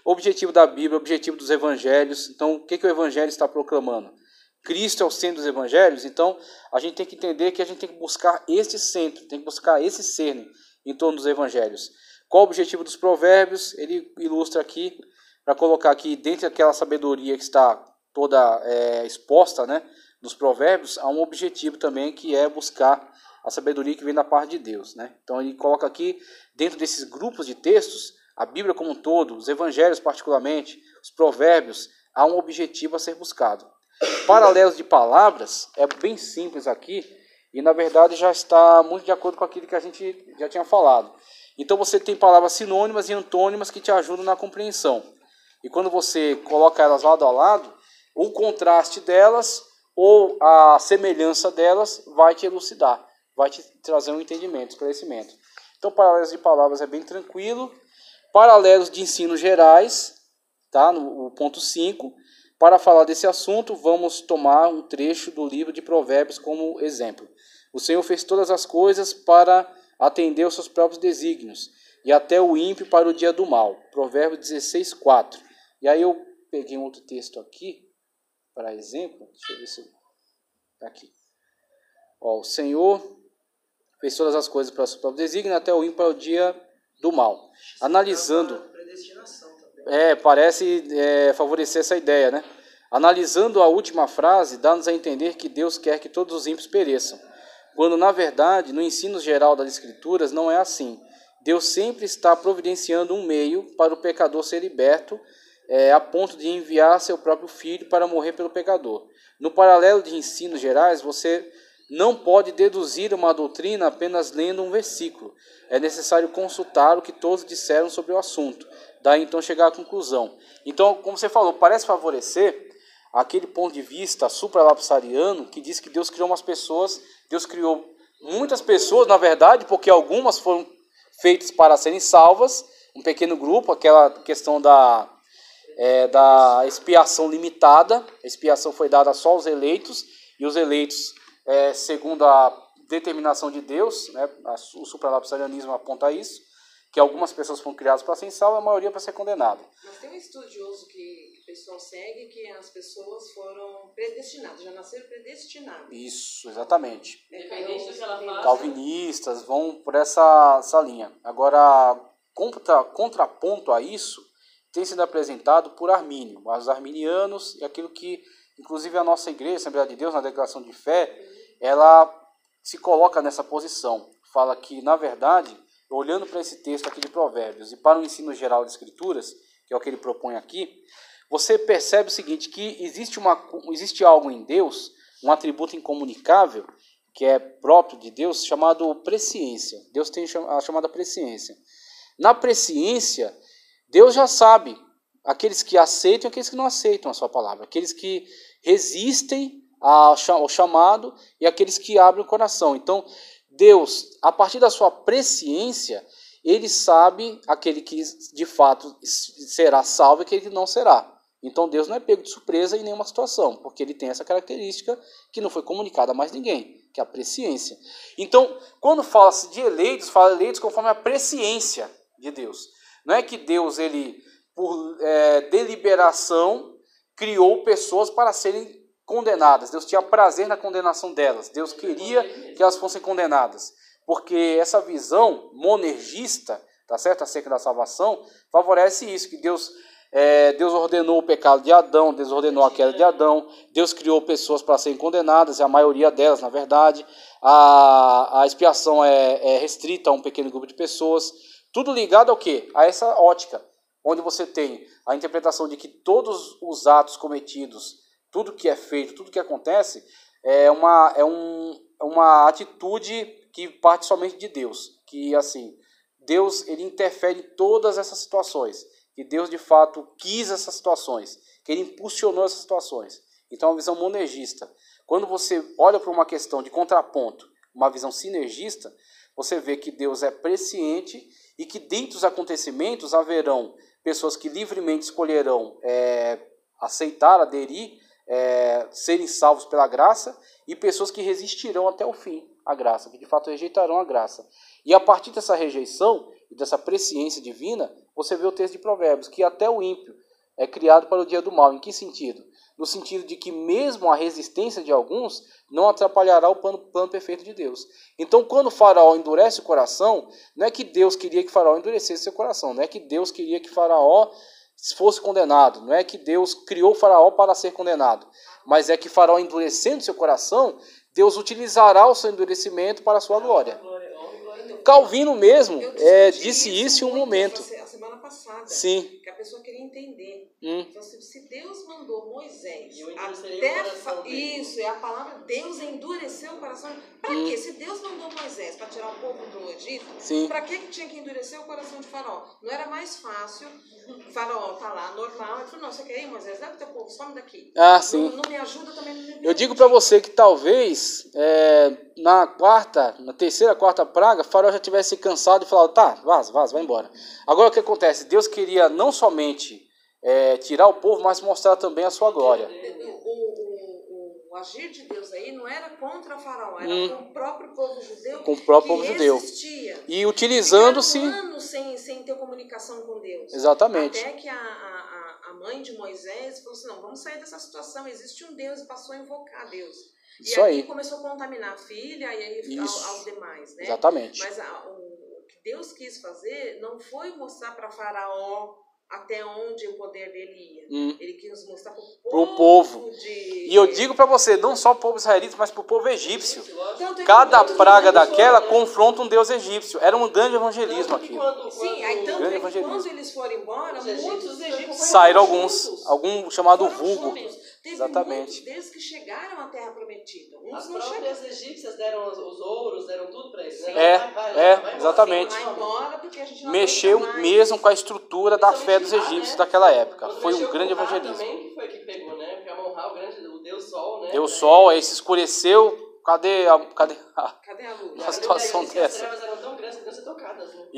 Objetivo da Bíblia, objetivo dos evangelhos. Então, o que o evangelho está proclamando? Cristo é o centro dos evangelhos. Então, a gente tem que entender que a gente tem que buscar esse centro, tem que buscar esse cerne em torno dos evangelhos. Qual o objetivo dos provérbios? Ele ilustra aqui, para colocar aqui, dentro daquela sabedoria que está toda exposta, né, nos provérbios, há um objetivo também que é buscar a sabedoria que vem da parte de Deus, né? Então, ele coloca aqui, dentro desses grupos de textos, a Bíblia como um todo, os evangelhos particularmente, os provérbios, há um objetivo a ser buscado. Paralelos de palavras é bem simples aqui e na verdade já está muito de acordo com aquilo que a gente já tinha falado. Então você tem palavras sinônimas e antônimas que te ajudam na compreensão. E quando você coloca elas lado a lado, o contraste delas ou a semelhança delas vai te elucidar, vai te trazer um entendimento, esclarecimento. Então paralelos de palavras é bem tranquilo. Paralelos de ensinos gerais, tá? No ponto 5. Para falar desse assunto, vamos tomar um trecho do livro de Provérbios como exemplo. O Senhor fez todas as coisas para atender aos seus próprios desígnios, e até o ímpio para o dia do mal. Provérbios 16:4. E aí eu peguei um outro texto aqui, para exemplo. Deixa eu ver se está aqui. Ó, o Senhor fez todas as coisas para o seu próprio desígnio, até o ímpio para o dia do mal. Analisando, parece favorecer essa ideia, né? Analisando a última frase, dá-nos a entender que Deus quer que todos os ímpios pereçam, quando na verdade, no ensino geral das Escrituras, não é assim. Deus sempre está providenciando um meio para o pecador ser liberto, a ponto de enviar seu próprio filho para morrer pelo pecador. No paralelo de ensinos gerais, você não pode deduzir uma doutrina apenas lendo um versículo. É necessário consultar o que todos disseram sobre o assunto. Daí então chegar à conclusão. Então, como você falou, parece favorecer aquele ponto de vista supralapsariano que diz que Deus criou umas pessoas, Deus criou muitas pessoas, na verdade, porque algumas foram feitas para serem salvas, um pequeno grupo, aquela questão da expiação limitada. A expiação foi dada só aos eleitos, e os eleitos, segundo a determinação de Deus, né, o supralapsarianismo aponta isso, que algumas pessoas foram criadas para ser salvas, a maioria para ser condenada. Mas tem um estudioso que o pessoal segue, que as pessoas foram predestinadas, já nasceram predestinadas. Isso, exatamente. Independente do que ela faça. Calvinistas vão por essa linha. Agora, contraponto a isso, tem sido apresentado por Armínio, os arminianos, e aquilo que, inclusive, a nossa igreja, a Assembleia de Deus, na declaração de fé, ela se coloca nessa posição. Fala que, na verdade, olhando para esse texto aqui de Provérbios e para o ensino geral de Escrituras, que é o que ele propõe aqui, você percebe o seguinte, que existe algo em Deus, um atributo incomunicável, que é próprio de Deus, chamado presciência. Deus tem a chamada presciência. Na presciência, Deus já sabe aqueles que aceitam e aqueles que não aceitam a sua palavra, aqueles que resistem ao chamado e aqueles que abrem o coração. Então, Deus, a partir da sua presciência, ele sabe aquele que de fato será salvo e aquele que não será. Então Deus não é pego de surpresa em nenhuma situação, porque ele tem essa característica que não foi comunicada a mais ninguém, que é a presciência. Então, quando fala-se de eleitos, fala eleitos conforme a presciência de Deus. Não é que Deus, ele, por deliberação, criou pessoas para serem condenadas. Deus tinha prazer na condenação delas. Deus queria que elas fossem condenadas. Porque essa visão monergista, tá certo, acerca da salvação, favorece isso, que Deus ordenou o pecado de Adão, Deus ordenou a queda de Adão, Deus criou pessoas para serem condenadas, e a maioria delas, na verdade, a expiação é restrita a um pequeno grupo de pessoas, tudo ligado ao quê? A essa ótica, onde você tem a interpretação de que todos os atos cometidos, tudo que é feito, tudo que acontece, é uma atitude que parte somente de Deus, que assim, Deus ele interfere em todas essas situações, que Deus de fato quis essas situações, que ele impulsionou essas situações. Então, é uma visão monergista. Quando você olha para uma questão de contraponto, uma visão sinergista, você vê que Deus é presciente e que dentro dos acontecimentos haverão pessoas que livremente escolherão aceitar, aderir, serem salvos pela graça, e pessoas que resistirão até o fim à graça, que de fato rejeitarão a graça. E a partir dessa rejeição e dessa presciência divina, você vê o texto de Provérbios, que até o ímpio é criado para o dia do mal. Em que sentido? No sentido de que mesmo a resistência de alguns não atrapalhará o plano perfeito de Deus. Então, quando o Faraó endurece o coração, não é que Deus queria que o Faraó endurecesse seu coração, não é que Deus queria que o Faraó fosse condenado, não é que Deus criou o Faraó para ser condenado, mas é que o Faraó endurecendo seu coração, Deus utilizará o seu endurecimento para a sua glória. Calvino mesmo disse isso em um momento. A semana passada. Sim. Que a pessoa queria entender. Então, se Deus mandou Moisés isso, é a palavra, Deus endureceu o coração. Para quê? Se Deus mandou Moisés para tirar o povo do Egito, para que tinha que endurecer o coração de Faraó? Não era mais fácil? O Faraó tá lá, normal. Ele falou, não, você quer ir, Moisés? Leva o teu povo, some daqui. Sim. Não me ajuda, também não me ajuda. Eu digo para você que talvez na terceira, quarta praga, Faraó já tivesse cansado e falado, tá, vaza, vai embora. Agora o que acontece? Deus queria não somente tirar o povo, mas mostrar também a sua glória. O agir de Deus aí não era contra o Faraó, era com o próprio povo judeu. Com o próprio povo judeu. E utilizando-se... anos sem ter comunicação com Deus. Exatamente. Até que a mãe de Moisés falou assim, não, vamos sair dessa situação, existe um Deus, e passou a invocar Deus. Isso e aí aí começou a contaminar a filha e aí aos demais, né? Exatamente. Mas o que Deus quis fazer não foi mostrar para Faraó até onde o poder dele ia. Ele quis mostrar para o povo. E eu digo para você, não só o povo israelita, mas para o povo egípcio. Cada praga daquela confronta um deus egípcio. Era um grande evangelismo aquilo. Sim, aí tanto é que quando eles foram embora, muitos egípcios saíram algum chamado vulgo. Teve Exatamente. muitos deles que chegaram à Terra Prometida. As próprias egípcias deram os ouros, deram tudo para eles. Exatamente. Mexeu mesmo com a estrutura da fé dos egípcios daquela época. Foi um grande evangelismo. Também que foi que pegou, né? Porque Amon-Ra, o Deus Sol, né? Deus Sol, aí se escureceu. Cadê a luz? Uma situação dessa? As trevas eram tão grandes que não ser tocadas, né?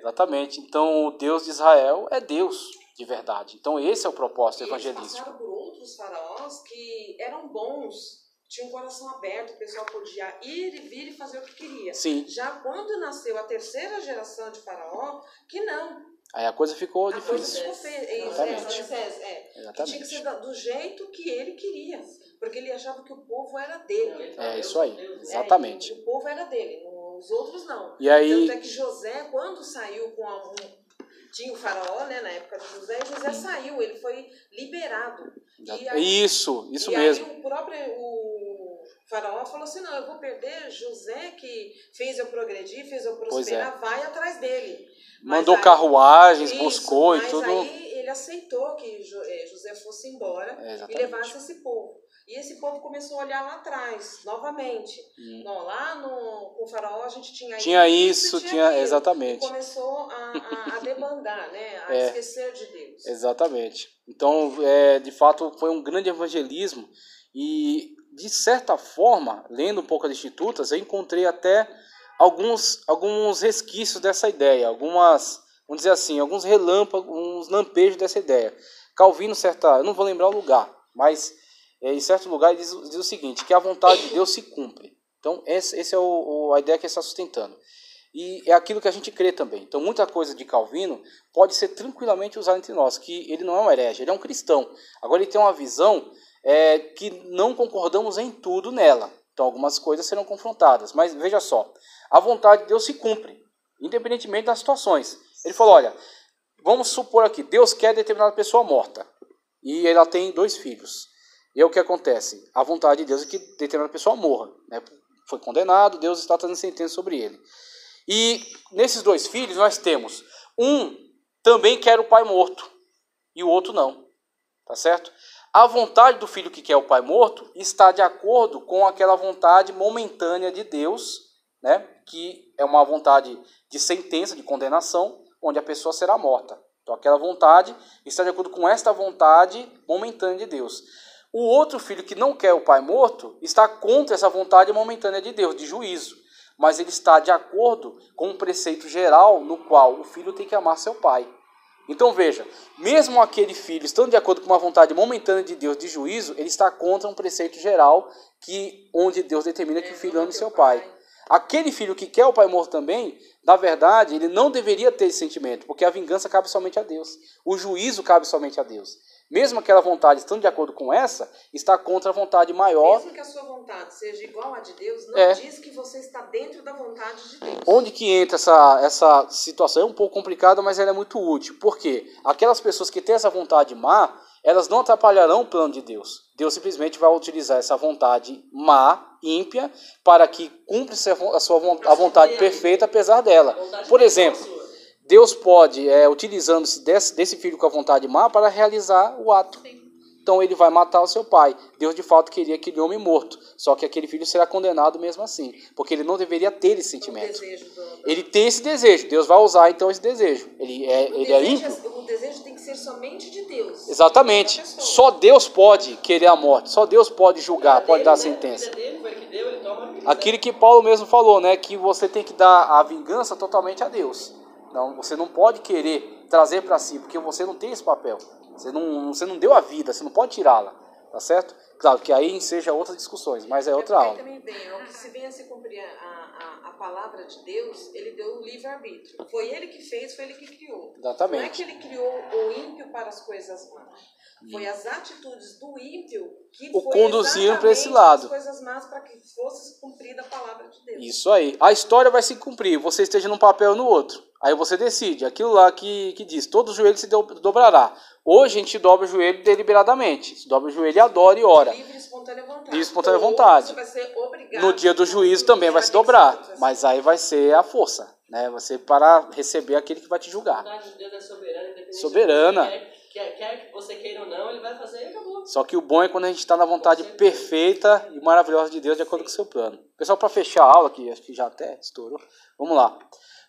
Exatamente. Então, o Deus de Israel é Deus de verdade. Então, esse é o propósito evangelístico. Eles passaram por outros faraós que eram bons, tinham um coração aberto, o pessoal podia ir e vir e fazer o que queria. Sim. Já quando nasceu a terceira geração de faraó, que não. Aí a coisa ficou difícil. Coisa ficou feia. Exatamente. Que tinha que ser do jeito que ele queria. Porque ele achava que o povo era dele. Isso aí. Exatamente. O povo era dele, os outros não. E aí... Tanto é que José, quando saiu com tinha o faraó, né, na época de José saiu, ele foi liberado. Isso e mesmo. Aí o faraó falou assim, não, eu vou perder José, que fez eu progredir, fez eu prosperar, vai atrás dele. Mandou carruagens, buscou e tudo. Mas aí ele aceitou que José fosse embora e levasse esse povo. E esse povo começou a olhar lá atrás, novamente. Não, lá com o faraó a gente tinha isso, tinha exatamente. E começou a debandar, né? A esquecer de Deus. Exatamente. Então, de fato, foi um grande evangelismo. E, de certa forma, lendo um pouco as Institutas, eu encontrei até alguns resquícios dessa ideia. Vamos dizer assim, alguns relâmpagos, uns lampejos dessa ideia. Calvino, eu não vou lembrar o lugar, mas em certo lugar ele diz o seguinte, que a vontade de Deus se cumpre. Então, essa é a ideia que ele está sustentando. E é aquilo que a gente crê também. Então, muita coisa de Calvino pode ser tranquilamente usada entre nós, que ele não é um herege, ele é um cristão. Agora, ele tem uma visão que não concordamos em tudo nela. Então, algumas coisas serão confrontadas. Mas, veja só, a vontade de Deus se cumpre, independentemente das situações. Ele falou, olha, vamos supor aqui, Deus quer determinada pessoa morta. E ela tem 2 filhos. E é o que acontece? A vontade de Deus é que determinada pessoa morra, né? Foi condenado, Deus está trazendo sentença sobre ele. E nesses 2 filhos nós temos, um também quer o pai morto e o outro não, tá certo? A vontade do filho que quer o pai morto está de acordo com aquela vontade momentânea de Deus, né? Que é uma vontade de sentença, de condenação, onde a pessoa será morta. Então aquela vontade está de acordo com esta vontade momentânea de Deus. O outro filho que não quer o pai morto está contra essa vontade momentânea de Deus, de juízo. Mas ele está de acordo com um preceito geral no qual o filho tem que amar seu pai. Então veja, mesmo aquele filho estando de acordo com uma vontade momentânea de Deus de juízo, ele está contra um preceito geral onde Deus determina que o filho ame seu pai. Aquele filho que quer o pai morto também, na verdade, ele não deveria ter esse sentimento, porque a vingança cabe somente a Deus. O juízo cabe somente a Deus. Mesmo aquela vontade estando de acordo com essa, está contra a vontade maior. Mesmo que a sua vontade seja igual à de Deus, não diz que você está dentro da vontade de Deus. Onde que entra essa situação? É um pouco complicada, mas ela é muito útil. Por quê? Aquelas pessoas que têm essa vontade má, elas não atrapalharão o plano de Deus. Deus simplesmente vai utilizar essa vontade má, ímpia, para que cumpra a vontade perfeita apesar dela. Por exemplo, Deus pode, utilizando-se desse filho com a vontade má, para realizar o ato. Então ele vai matar o seu pai. Deus de fato queria aquele homem morto. Só que aquele filho será condenado mesmo assim. Porque ele não deveria ter esse sentimento. Ele tem esse desejo. Deus vai usar então esse desejo. Ele é ímpio. O desejo tem que ser somente de Deus. Exatamente. Só Deus pode querer a morte. Só Deus pode julgar, pode dar a sentença. Aquilo que Paulo mesmo falou, né? Que você tem que dar a vingança totalmente a Deus. Não, você não pode querer trazer para si, porque você não tem esse papel. Você não deu a vida, você não pode tirá-la, tá certo? Claro que aí seja outras discussões, mas é outra aula. Também se venha a se cumprir a palavra de Deus, ele deu o livre-arbítrio. Foi ele que fez, foi ele que criou. Exatamente. Não é que ele criou o ímpio para as coisas más. Foi as atitudes do ímpio que o conduziram para esse lado. As coisas más para que fosse cumprida a palavra de Deus. Isso aí. A história vai se cumprir, você esteja num papel ou no outro. Aí você decide, aquilo lá que diz, todo joelho se dobrará. Hoje a gente dobra o joelho deliberadamente. Se dobra o joelho e adora e ora. Livre e espontânea vontade. Livre e espontânea vontade. Você vai ser obrigado. No dia do juízo também vai se dobrar. Mas aí vai ser a força, né? Você para receber aquele que vai te julgar. A vontade de Deus é soberana, independente soberana. Quer que você queira ou não, ele vai fazer e acabou. Só que o bom é quando a gente está na vontade perfeita e maravilhosa de Deus, de acordo com o seu plano. Pessoal, para fechar a aula, que acho que já até estourou, vamos lá.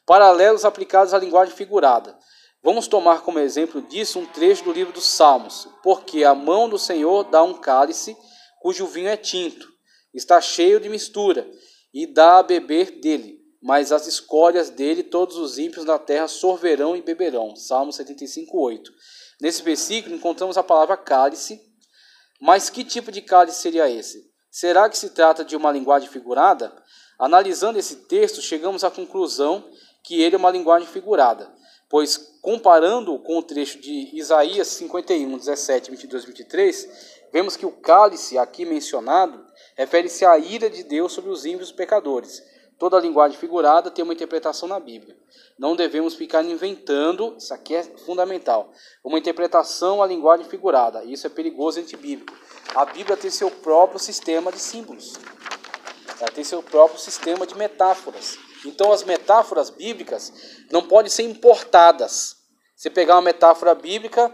Paralelos aplicados à linguagem figurada. Vamos tomar como exemplo disso um trecho do livro dos Salmos. Porque a mão do Senhor dá um cálice cujo vinho é tinto, está cheio de mistura, e dá a beber dele. Mas as escórias dele todos os ímpios na terra sorverão e beberão. Salmo 75:8. Nesse versículo encontramos a palavra cálice. Mas que tipo de cálice seria esse? Será que se trata de uma linguagem figurada? Analisando esse texto, chegamos à conclusão que ele é uma linguagem figurada, pois comparando com o trecho de Isaías 51, 17, 22 e 23, vemos que o cálice aqui mencionado refere-se à ira de Deus sobre os ímpios pecadores. Toda linguagem figurada tem uma interpretação na Bíblia. Não devemos ficar inventando, isso aqui é fundamental, uma interpretação à linguagem figurada. Isso é perigoso antibíblico. A Bíblia tem seu próprio sistema de símbolos. Ela tem seu próprio sistema de metáforas. Então as metáforas bíblicas não podem ser importadas. Você pegar uma metáfora bíblica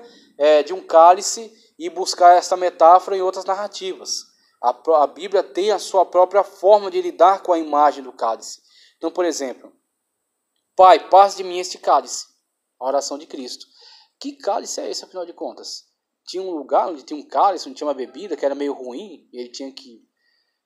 de um cálice e buscar essa metáfora em outras narrativas. A Bíblia tem a sua própria forma de lidar com a imagem do cálice. Então, por exemplo, Pai, passa de mim este cálice. A oração de Cristo. Que cálice é esse, afinal de contas? Tinha um lugar onde tinha um cálice, onde tinha uma bebida que era meio ruim, e ele tinha que...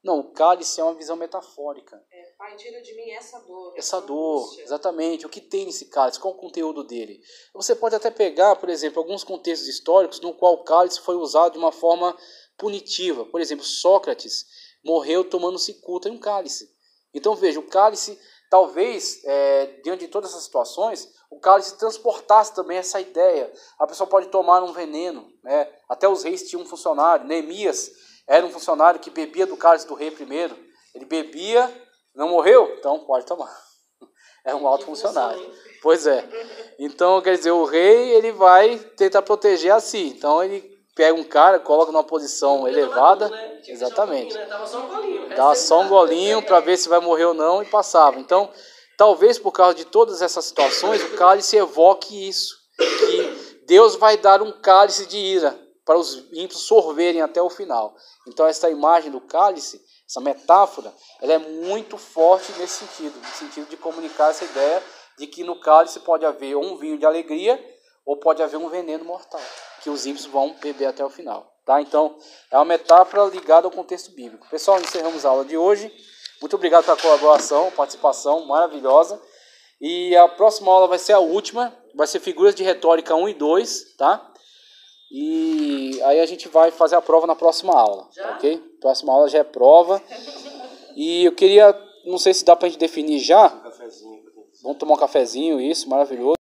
Não, o cálice é uma visão metafórica. Pai, tira de mim essa dor. Essa dor, angústia. Exatamente. O que tem nesse cálice? Qual o conteúdo dele? Você pode até pegar, por exemplo, alguns contextos históricos no qual o cálice foi usado de uma forma punitiva. Por exemplo, Sócrates morreu tomando cicuta em um cálice. Então veja, o cálice, talvez, diante de todas essas situações, o cálice transportasse também essa ideia. A pessoa pode tomar um veneno, né? Até os reis tinham um funcionário. Neemias era um funcionário que bebia do cálice do rei primeiro. Ele bebia, não morreu? Então pode tomar. É um alto funcionário. Pois é. Então, quer dizer, o rei ele vai tentar proteger a si. Então ele pega um cara, coloca numa posição elevada. Né? Exatamente. Né? Dava só um golinho. Dava só um golinho para ver se vai morrer ou não e passava. Então, talvez por causa de todas essas situações, o cálice evoque isso. Que Deus vai dar um cálice de ira para os ímpios sorverem até o final. Então, essa imagem do cálice, essa metáfora, ela é muito forte nesse sentido. No sentido de comunicar essa ideia de que no cálice pode haver um vinho de alegria ou pode haver um veneno mortal, que os ímpios vão beber até o final. Tá? Então, é uma metáfora ligada ao contexto bíblico. Pessoal, encerramos a aula de hoje. Muito obrigado pela colaboração, participação maravilhosa. E a próxima aula vai ser a última, vai ser figuras de retórica 1 e 2, tá? E aí a gente vai fazer a prova na próxima aula, Já? ok? Próxima aula já é prova. E eu queria, não sei se dá pra gente definir já. Um cafezinho. Vamos tomar um cafezinho, isso, maravilhoso.